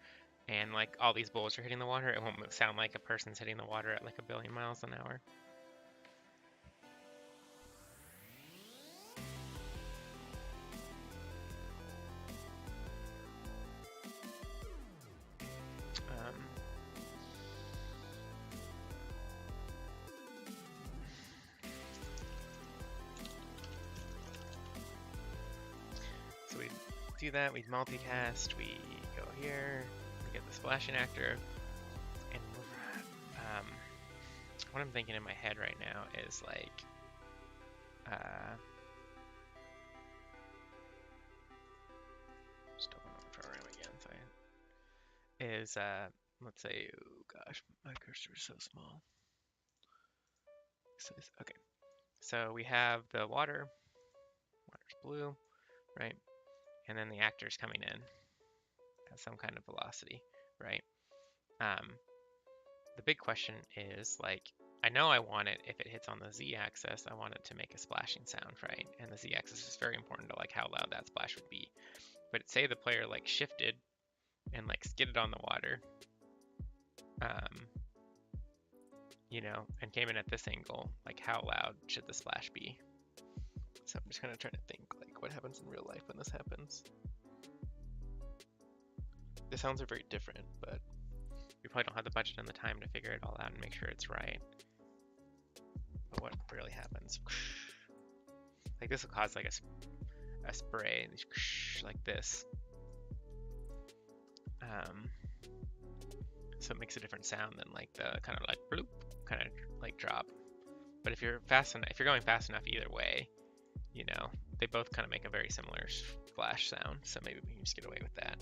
and like all these bullets are hitting the water, it won't sound like a person's hitting the water at like 1,000,000,000 miles an hour. So we do that, we multicast, we go here, we get the splashing actor, and what I'm thinking in my head right now is like, just open up the program again, so let's say, oh gosh, my cursor is so small. Okay, so we have the water's blue, right? And then the actor's coming in at some kind of velocity, right? The big question is like, I know I want it, if it hits on the z-axis, I want it to make a splashing sound, right? And the z-axis is very important to like how loud that splash would be. But say the player like shifted and like skidded on the water, you know, and came in at this angle, like how loud should the splash be? So I'm just kind of trying to think like what happens in real life when this happens. The sounds are very different, but we probably don't have the budget and the time to figure it all out and make sure it's right. But what really happens? Like this will cause like a spray, like this. So it makes a different sound than like the kind of like bloop kind of like drop. But if you're going fast enough either way, you know, they both kind of make a very similar splash sound. So maybe we can just get away with that.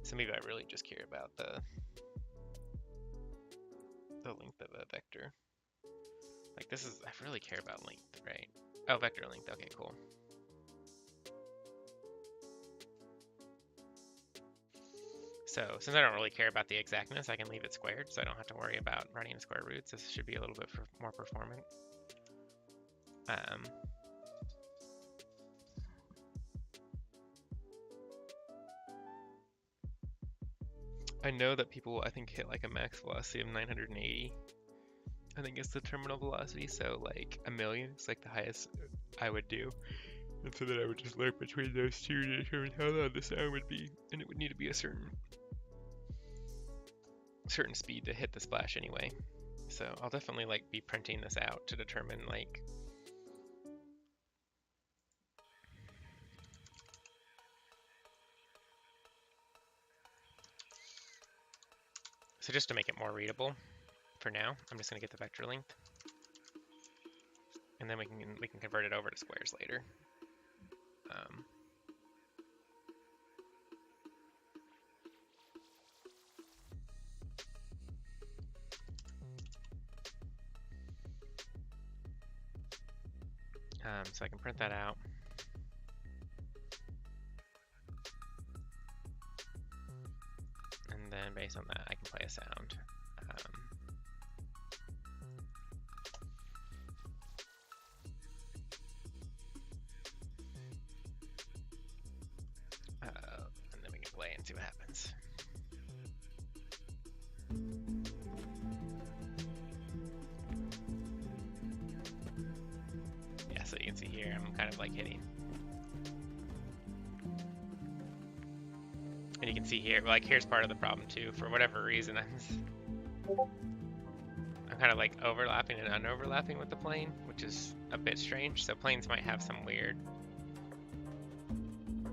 So maybe I really just care about the length of a vector. Like this is, I really care about length, right? Oh, vector length, okay, cool. So since I don't really care about the exactness, I can leave it squared, so I don't have to worry about running square roots. This should be a little bit more performant. I know that people, I think, hit like a max velocity of 980. I think it's the terminal velocity, so like 1,000,000 is like the highest I would do. And so then I would just lurk between those two to determine how loud the sound would be. And it would need to be a certain speed to hit the splash anyway. So I'll definitely like be printing this out to determine like So just to make it more readable for now, I'm just going to get the vector length, and then we can convert it over to squares later. So I can print that out. And then based on that, I can play a sound. And then we can play and see what happens. Yeah, so you can see here, I'm kind of like hitting. And you can see here, like here's part of the problem too. For whatever reason, I'm kind of like overlapping and unoverlapping with the plane, which is a bit strange. So planes might have some weird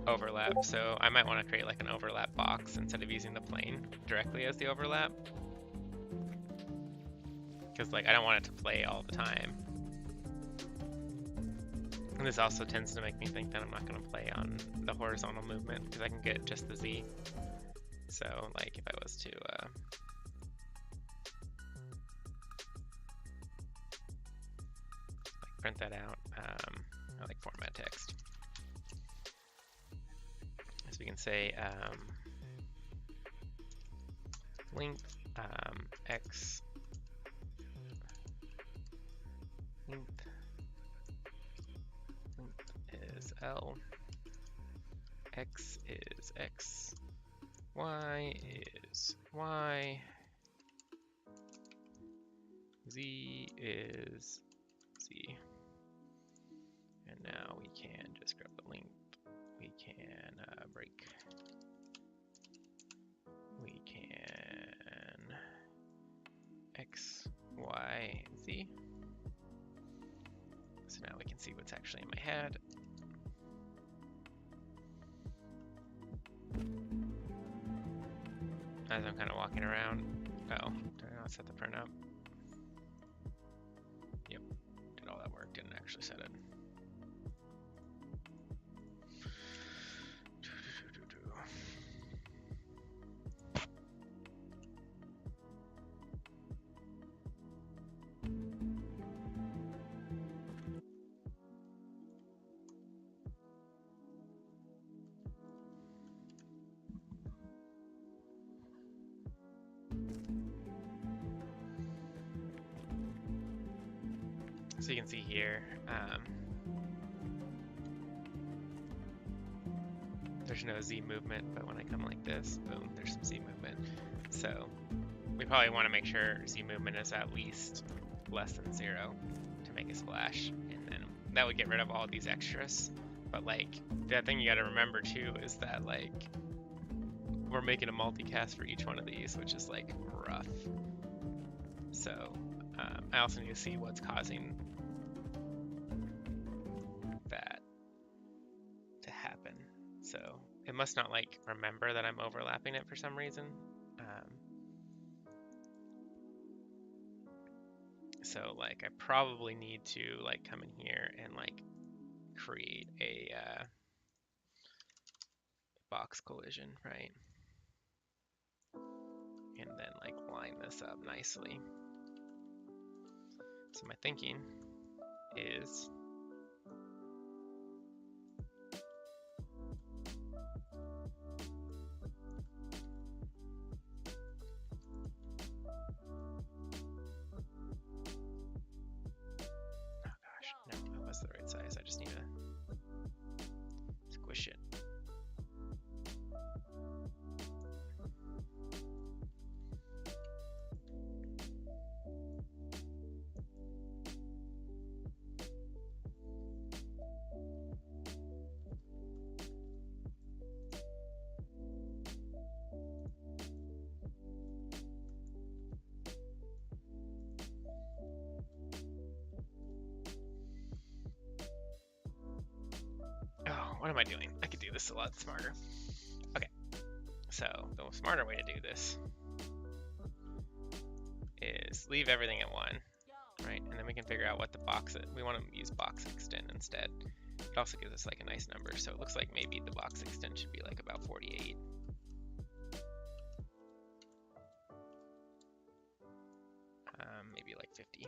overlap. So I might want to create like an overlap box instead of using the plane directly as the overlap. Because like I don't want it to play all the time. And this also tends to make me think that I'm not going to play on the horizontal movement because I can get just the Z. So like if I was to like print that out, I like format text. So we can say length x length is L, X is X, Y is Y, Z is Z. And now we can just grab the length. We can break. We can X, Y, Z. So now we can see what's actually in my head. As I'm kind of walking around. Oh, did I not set the print up? Yep, did all that work, didn't actually set it. So you can see here, there's no Z movement, but when I come like this, boom, there's some Z movement. So we probably want to make sure Z movement is at least less than 0 to make a splash, and then that would get rid of all these extras. But like, the thing you got to remember too is that like, we're making a multicast for each one of these, which is like rough. So I also need to see what's causing that to happen. So it must not like remember that I'm overlapping it for some reason. So like I probably need to like come in here and like create a box collision, right? And then like line this up nicely. So my thinking is the right size. I just need to squish it. What am I doing? I could do this a lot smarter. Okay, so the smarter way to do this is leave everything at 1, right? And then we can figure out what the box is. We want to use box extent instead. It also gives us like a nice number, so it looks like maybe the box extent should be like about 48. Maybe like 50.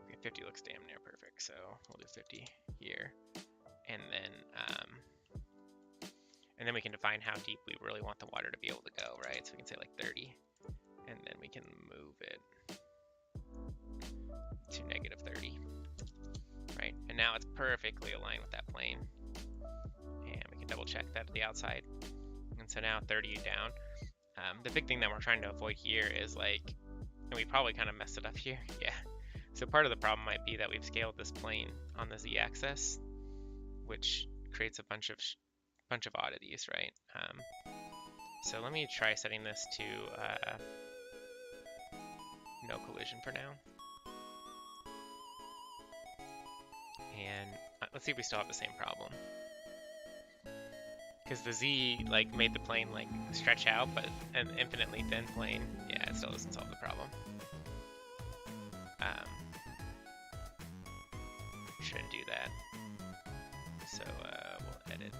Okay, 50 looks damn near perfect, so we'll do 50 here. And then we can define how deep we really want the water to be able to go, right? So we can say like 30, and then we can move it to negative 30, right? And now it's perfectly aligned with that plane. And we can double check that at the outside. And so now 30 down. The big thing that we're trying to avoid here is like, and we probably kind of messed it up here, yeah. So part of the problem might be that we've scaled this plane on the z-axis, which creates a bunch of oddities, right? So let me try setting this to no collision for now. And let's see if we still have the same problem. Because the Z like made the plane like stretch out, but an infinitely thin plane, yeah, it still doesn't solve the problem. Shouldn't do that. So we'll edit.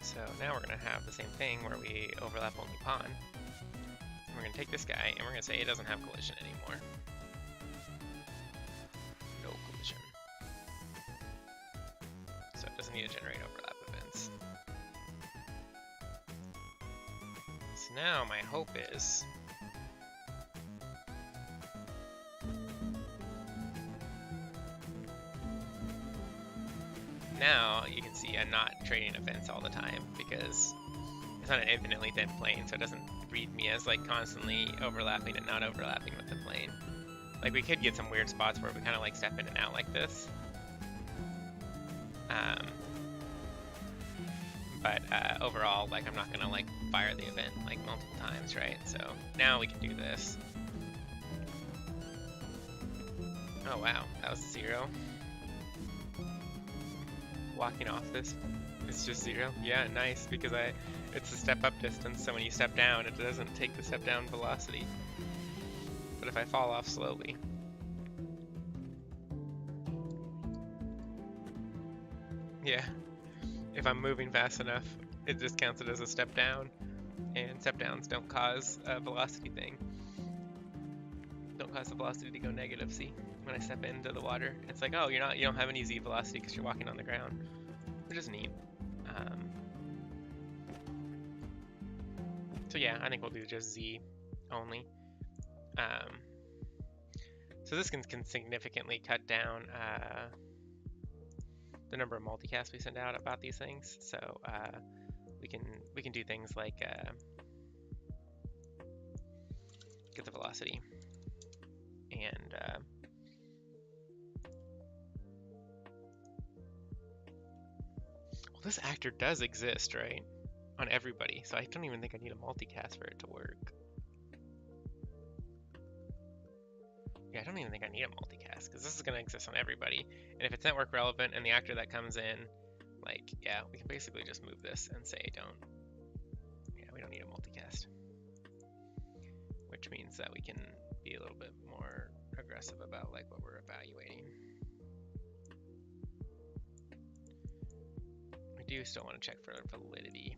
So now we're going to have the same thing where we overlap only pond. And we're going to take this guy and we're going to say it doesn't have collision anymore. No collision. So it doesn't need to generate overlap events. So now my hope is now you can see I'm not trading events all the time because it's not an infinitely thin plane, so it doesn't read me as like constantly overlapping and not overlapping with the plane. Like we could get some weird spots where we kind of like step in and out like this. But overall, like I'm not gonna like fire the event like multiple times, right? So now we can do this. Oh wow, that was 0. Walking off this is just 0. Yeah, nice, because it's a step up distance, so when you step down, it doesn't take the step down velocity. But if I fall off slowly, yeah, if I'm moving fast enough, it just counts it as a step down, and step downs don't cause a velocity thing. Don't cause the velocity to go negative, see? When I step into the water, it's like, oh, you don't have any Z velocity because you're walking on the ground, which is neat. So yeah, I think we'll do just Z only. So this can significantly cut down the number of multicasts we send out about these things. So we can do things like get the velocity and well, this actor does exist, right? On everybody, so I don't even think I need a multicast for it to work. Yeah, I don't even think I need a multicast because this is going to exist on everybody. And if it's network relevant and the actor that comes in, like, yeah, we can basically just move this and say we don't need a multicast. Which means that we can be a little bit more aggressive about like what we're evaluating. I do still want to check for validity.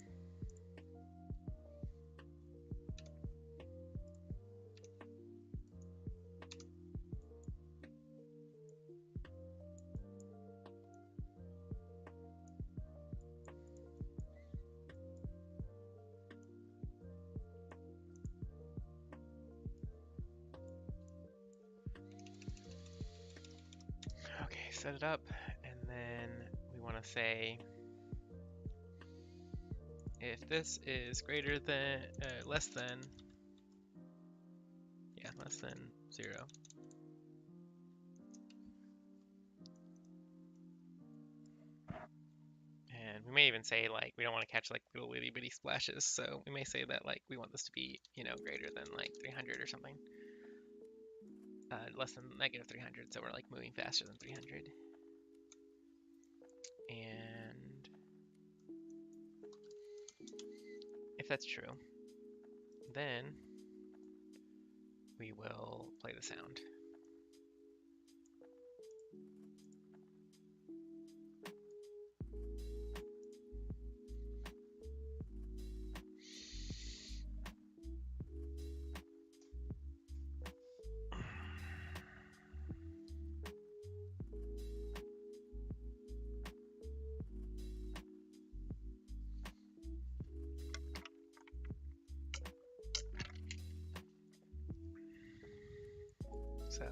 Set it up, and then we want to say if this is greater than less than less than 0. And we may even say like we don't want to catch like little itty bitty splashes, so we may say that like we want this to be, you know, greater than like 300 or something. Less than negative 300, so we're like moving faster than 300. And if that's true, then we will play the sound. So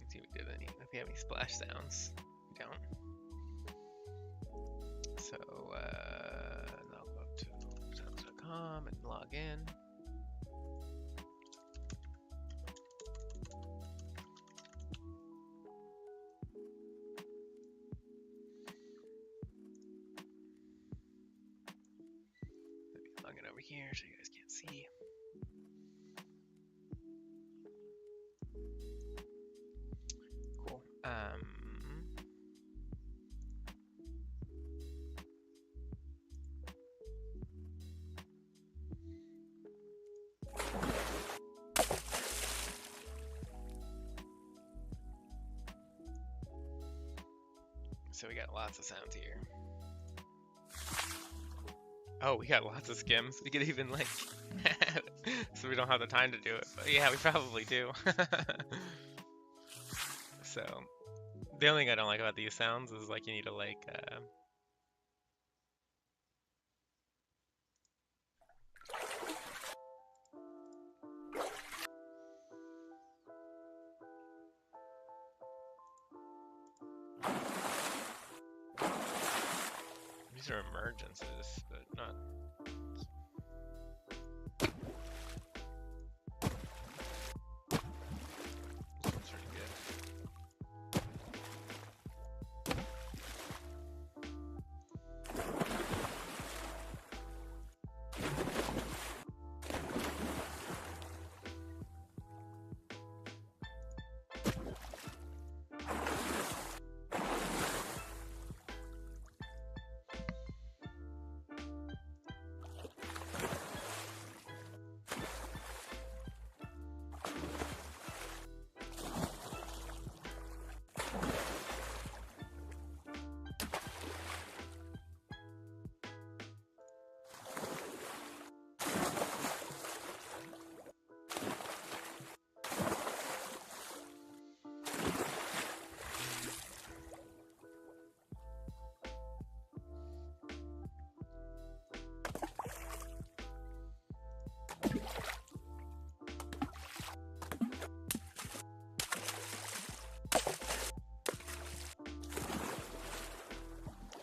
let's see if we have any splash sounds. We don't. So I'll go to sounds.com and log in. Log in over here so you guys can't see. Cool. So we got lots of sounds here. Oh, we got lots of skims. We could even like, so we don't have the time to do it, but yeah, we probably do. So the only thing I don't like about these sounds is like you need to like, these are emergencies, but not. This one's pretty good.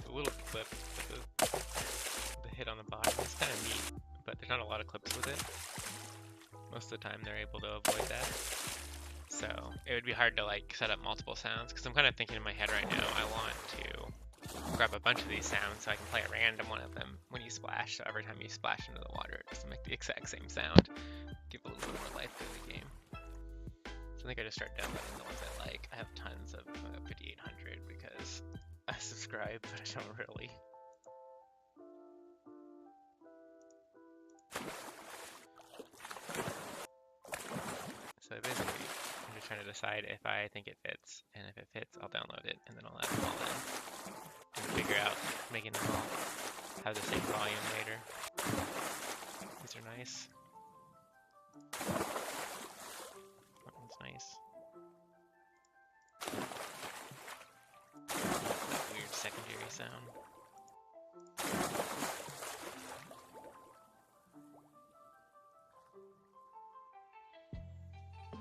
A little clip with the hit on the bottom. It's kind of neat, but there's not a lot of clips with it. Most of the time they're able to avoid that. So it would be hard to like set up multiple sounds because I'm kind of thinking in my head right now I want to grab a bunch of these sounds so I can play a random one of them when you splash. So every time you splash into the water, it doesn't make the exact same sound. Give a little bit more life to the game. So I think I just start downloading the ones I like. I have tons of 5800 because I subscribe, but I don't really. So basically, I'm just trying to decide if I think it fits, and if it fits, I'll download it, and then I'll add them all in, and figure out making them all have the same volume later. These are nice. That one's nice. That weird secondary sound.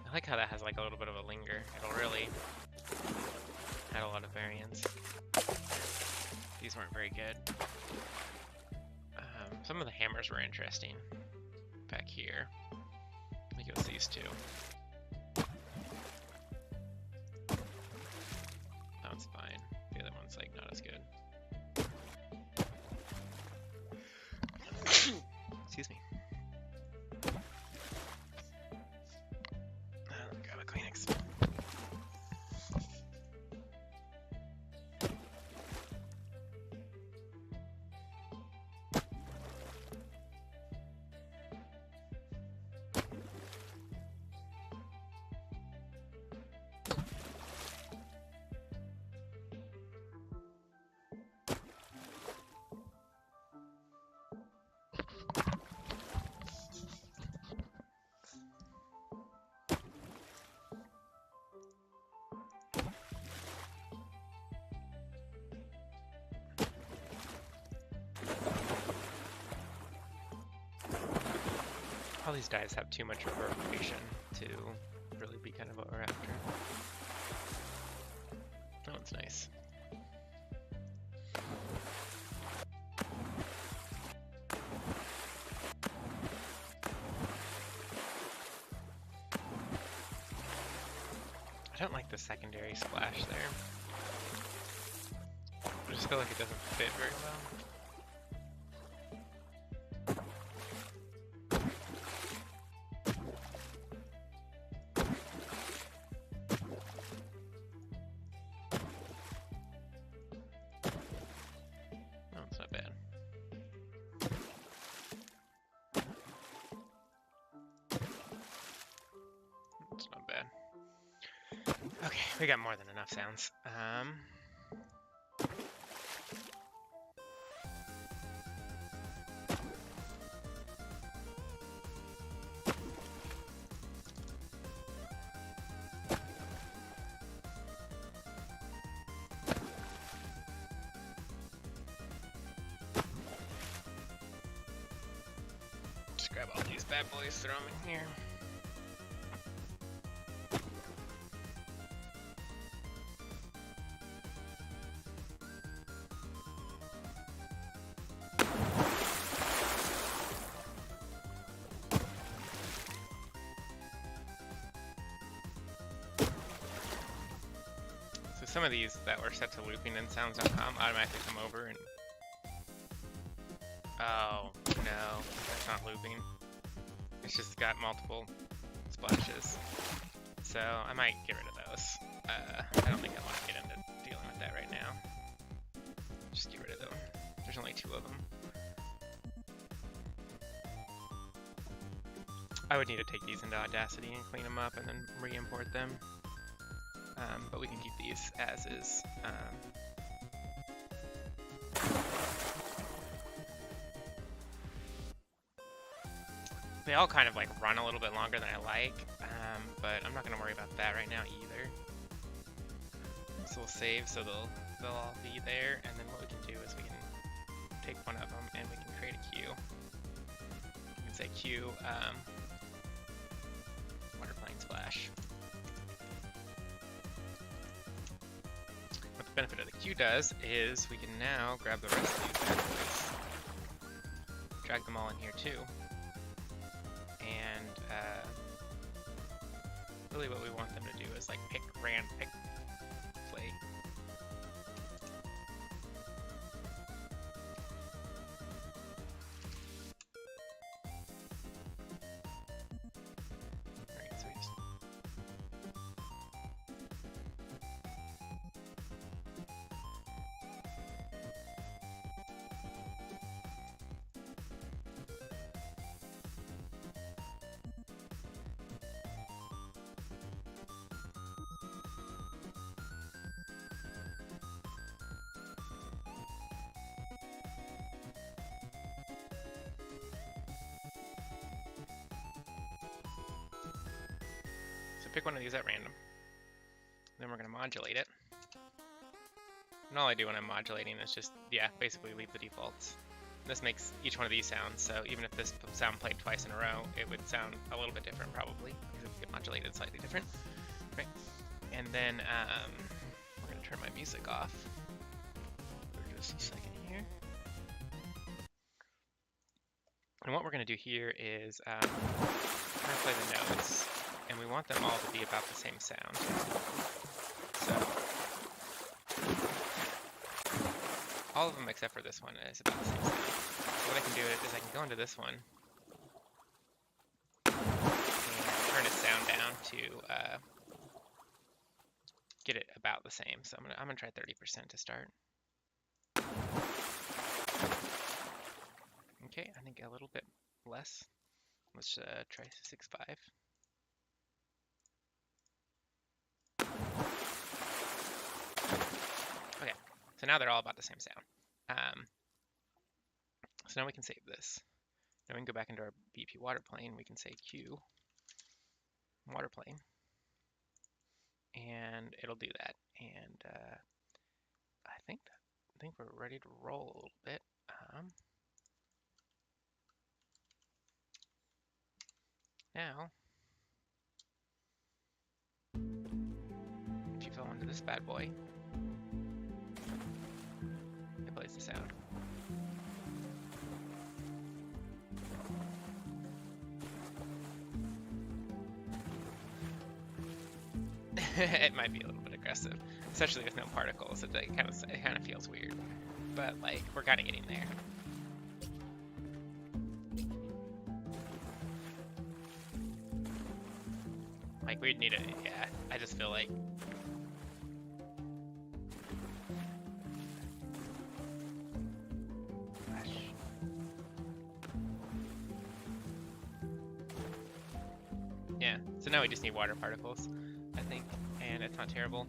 I like how that has like a little bit of a linger. It'll really add a lot of variance. These weren't very good. Some of the hammers were interesting back here. I think it was these two. That one's fine. The other one's like not as good. Excuse me. Let me grab a Kleenex. All these dies have too much reverberation to really be kind of what we're after. That one's nice. I don't like the secondary splash there. I just feel like it doesn't fit very well. We got more than enough sounds. Just grab all these bad boys, throw them in here. Some of these that were set to looping in sounds.com automatically come over and... Oh, no, that's not looping. It's just got multiple splashes. So I might get rid of those. I don't think I want to get into dealing with that right now. Just get rid of them. There's only 2 of them. I would need to take these into Audacity and clean them up and then re-import them. But we can keep these as is. They all kind of like run a little bit longer than I like, but I'm not going to worry about that right now either. So we'll save so they'll all be there, and then what we can do is we can take one of them and we can create a queue. We can say queue water plane splash. What the benefit of the queue does is we can now grab the rest of these bad boys, drag them all in here too, and really what we want them to do is like pick, play. Alright, so we just pick one of these at random. Then we're going to modulate it. And all I do when I'm modulating is just, yeah, basically leave the defaults. This makes each one of these sounds, so even if this sound played twice in a row, it would sound a little bit different probably, because it would get modulated slightly different. Right. And then we're going to turn my music off for just a second here. And what we're going to do here is we're going to play the notes, and we want them all to be about the same sound. So all of them except for this one is about the same sound. So what I can do is I can go into this one and turn its sound down to get it about the same. So I'm gonna try 30% to start. Okay, I think a little bit less. Let's try 6.5. Okay, so now they're all about the same sound. So now we can save this. Now we can go back into our BP water plane. We can say Q water plane, and it'll do that. And I think we're ready to roll a little bit. Now, if you go into this bad boy, it plays the sound. It might be a little bit aggressive, especially with no particles. It kind of feels weird, but like we're kind of getting there. Like we'd need yeah. I just feel like. Gosh. Yeah. So now we just need water particles, I think, and it's not terrible.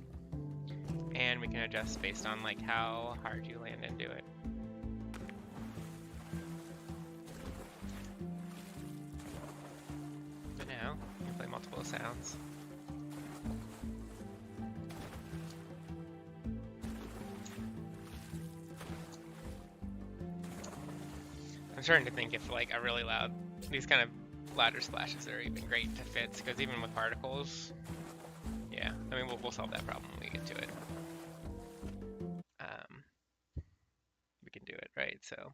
And we can adjust based on like how hard you land into it. But now you can play multiple sounds. I'm starting to think if like a really loud, these kind of louder splashes are even great to fits, because even with particles, yeah, I mean we'll solve that problem when we get to it. We can do it, right? So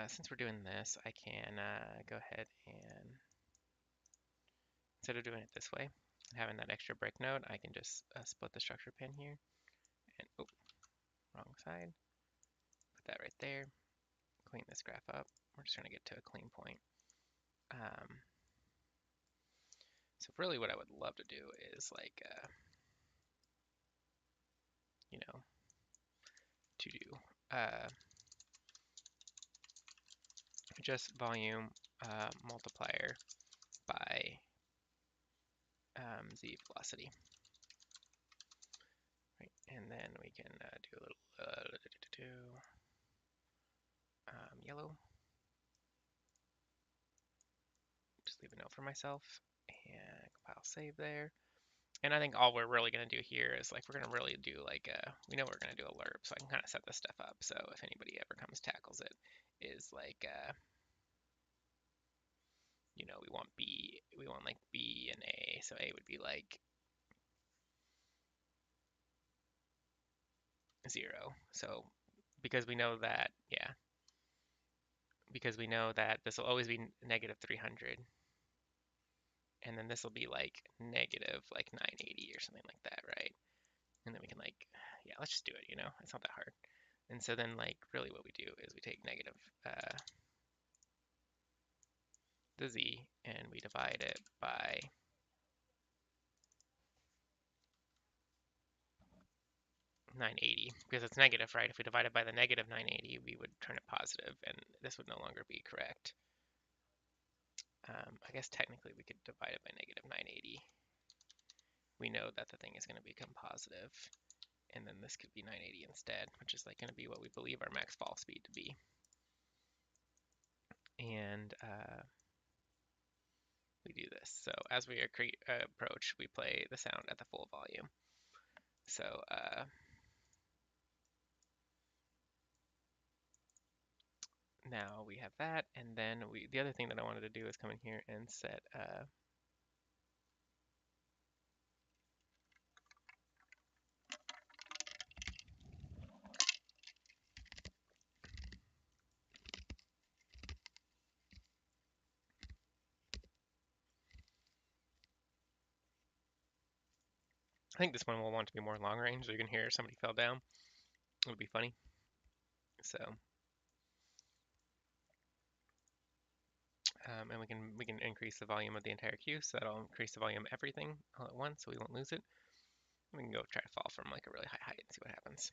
since we're doing this, I can go ahead and, instead of doing it this way, having that extra break node, I can just split the structure pin here, and oh, wrong side. Put that right there. Clean this graph up. We're just trying to get to a clean point. So really, what I would love to do is like, you know, to do just volume multiplier by z velocity. Right, and then we can do a little yellow. Just leave a note for myself and compile save there. And I think all we're really going to do here is like we're going to really do like we know we're going to do a lerp, so I can kind of set this stuff up. So if anybody ever comes tackles it, is like you know, we want like B and A, so A would be like 0. So because we know that, yeah, because we know that this will always be negative 300, and then this will be like negative like 980 or something like that, right? And then we can like, yeah, let's just do it, you know, it's not that hard. And so then like really what we do is we take negative the z and we divide it by 980, because it's negative, right? If we divide it by the negative 980, we would turn it positive, and this would no longer be correct. I guess technically we could divide it by negative 980. We know that the thing is going to become positive, and then this could be 980 instead, which is like going to be what we believe our max fall speed to be. And we do this. So as we approach, we play the sound at the full volume. So now we have that, and then the other thing that I wanted to do is come in here and set I think this one will want to be more long range, so you can hear somebody fell down. It would be funny. So, and we can increase the volume of the entire queue, so that'll increase the volume of everything all at once, so we won't lose it. We can go try to fall from like a really high height and see what happens.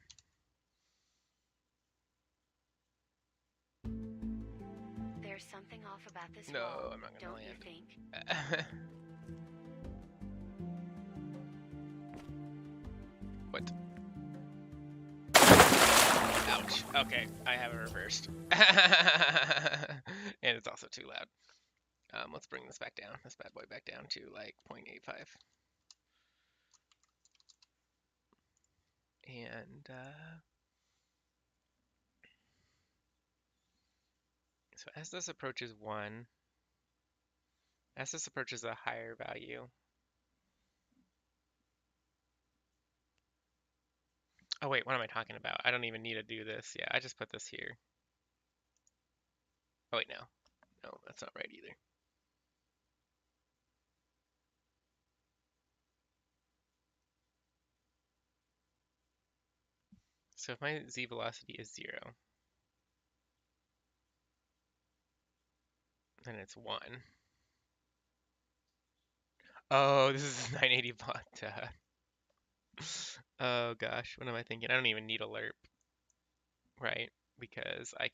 There's something off about this No, wall, I'm not gonna don't you land. think? What? Ouch. Okay, I have it reversed. And it's also too loud. Let's bring this back down, this bad boy back down to like 0.85. And so as this approaches 1, as this approaches a higher value. Oh wait, what am I talking about? I don't even need to do this. Yeah, I just put this here. Oh wait, no. No, that's not right either. So if my z velocity is 0, then it's 1. Oh, this is 980 block. Oh gosh, what am I thinking? I don't even need a lerp, right? Because I'm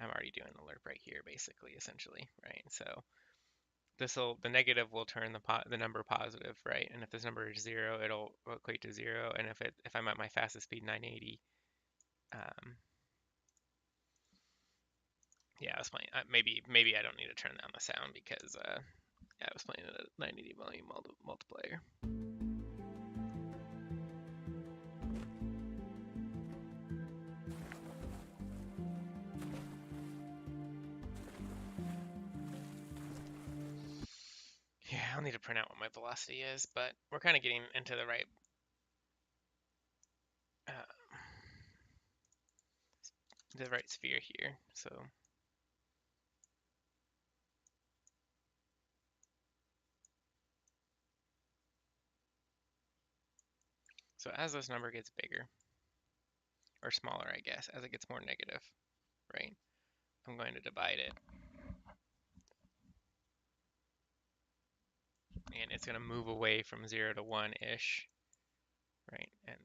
already doing the lerp right here, basically, essentially, right? So the negative will turn the number positive, right? And if this number is 0, it'll equate to 0. And if I'm at my fastest speed, 980, yeah, I was playing. Maybe I don't need to turn down the sound because yeah, I was playing at a 980 volume multiplayer. Yeah, I'll need to print out what my velocity is, but we're kind of getting into the right sphere here. So as this number gets bigger, or smaller, I guess, as it gets more negative, right? I'm going to divide it. And it's going to move away from 0 to 1-ish, right? And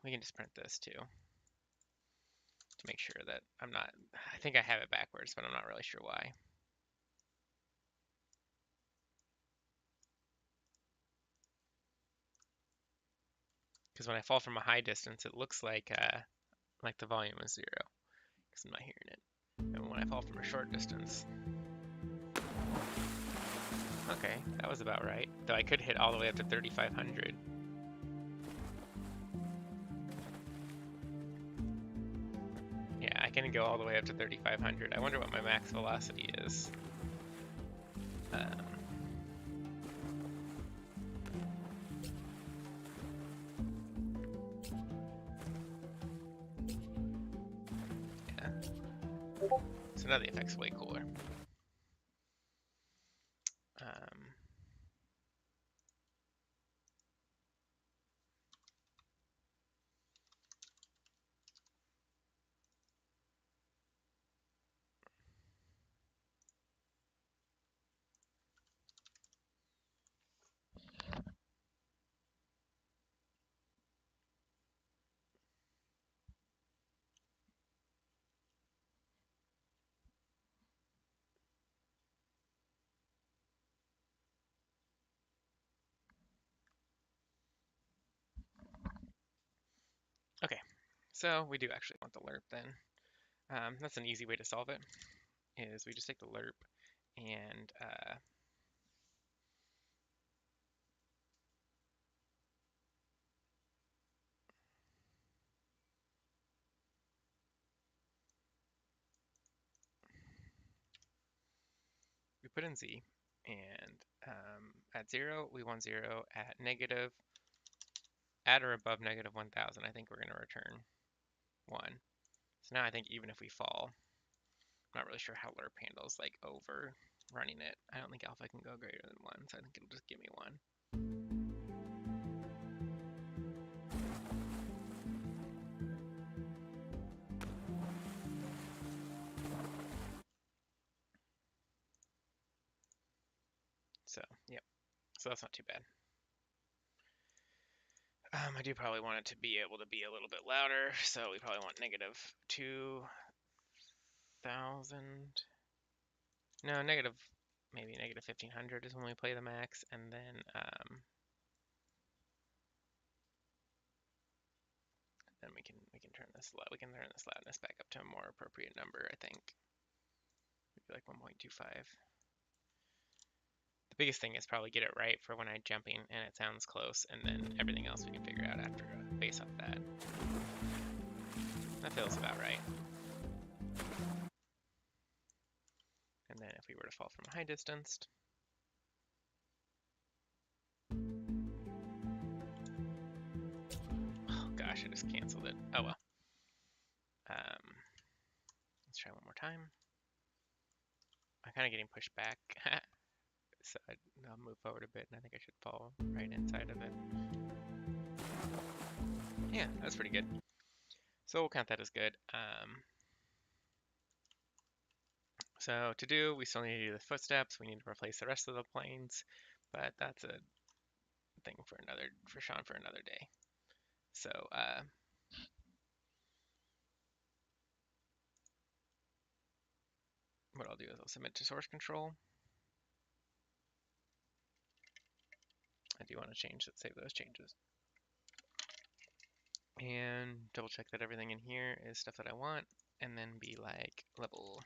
we can just print this too to make sure that I think I have it backwards, but I'm not really sure why. Because when I fall from a high distance, it looks like the volume is 0, because I'm not hearing it. And when I fall from a short distance, okay, that was about right. Though I could hit all the way up to 3,500. Yeah, I can go all the way up to 3,500. I wonder what my max velocity is. Yeah. So now the effect's way cooler. Okay, so we do actually want the lerp then. That's an easy way to solve it, is we just take the lerp and put in Z, and at 0, we want 0. At negative, at or above negative 1,000, I think we're going to return 1. So now I think even if we fall, I'm not really sure how lerp handles like over running it. I don't think alpha can go greater than 1, so I think it'll just give me 1. So, yep. So that's not too bad. I do probably want it to be able to be a little bit louder, so we probably want negative 2,000. No, maybe negative 1,500 is when we play the max, and then we can turn this loudness back up to a more appropriate number. I think maybe like 1.25. The biggest thing is probably get it right for when I'm jumping and it sounds close, and then everything else we can figure out after based off that. That feels about right. And then if we were to fall from a high distance, oh gosh, I just canceled it. Oh well. Let's try one more time. I'm kind of getting pushed back, so I'll move forward a bit, and I think I should fall right inside of it. Yeah, that's pretty good. So we'll count that as good. So to do, we still need to do the footsteps. We need to replace the rest of the planes, but that's a thing for Sean for another day. So what I'll do is I'll submit to source control. I do want to save those changes. And double check that everything in here is stuff that I want, and then be like level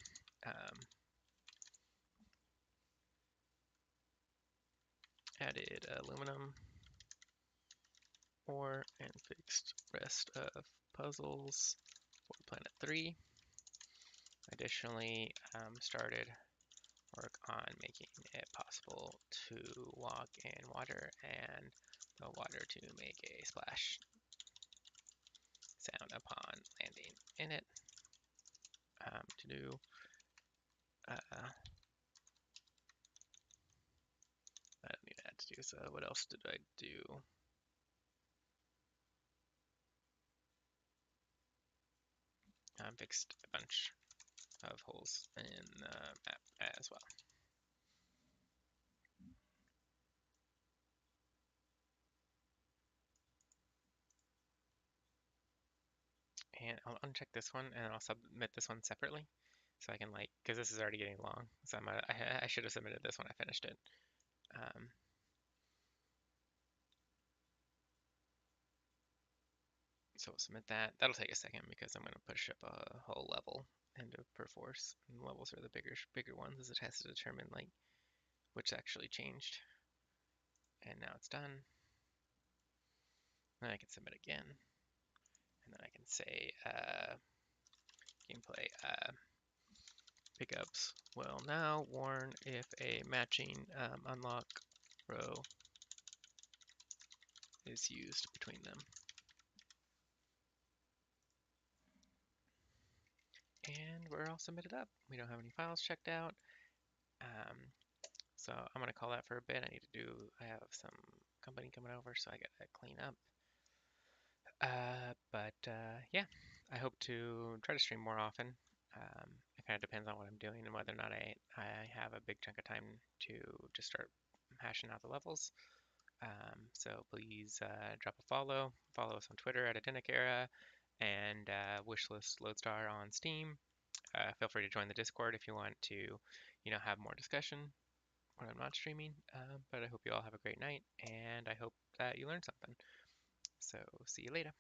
added aluminum ore and fixed rest of puzzles for planet 3. Additionally, started work on making it possible to walk in water and the water to make a splash sound upon landing in it. To do I don't need that to do, so what else did I do? Fixed a bunch of holes in the map as well. And I'll uncheck this one and I'll submit this one separately. So I can because this is already getting long. So I should have submitted this when I finished it. So we'll submit that. That'll take a second because I'm going to push up a whole level into Perforce. And levels are the bigger ones, as it has to determine which actually changed. And now it's done. Then I can submit again. And then I can say gameplay pickups will now warn if a matching unlock row is used between them. And we're all submitted up. We don't have any files checked out. So I'm gonna call that for a bit. I have some company coming over, so I gotta clean up. Yeah, I hope to try to stream more often. It kind of depends on what I'm doing and whether or not I have a big chunk of time to just start hashing out the levels. So please drop a follow. Follow us on Twitter at Adenicara and Wishlist Lodestar on Steam. Feel free to join the Discord if you want to, have more discussion when I'm not streaming. But I hope you all have a great night, and I hope that you learned something. So see you later.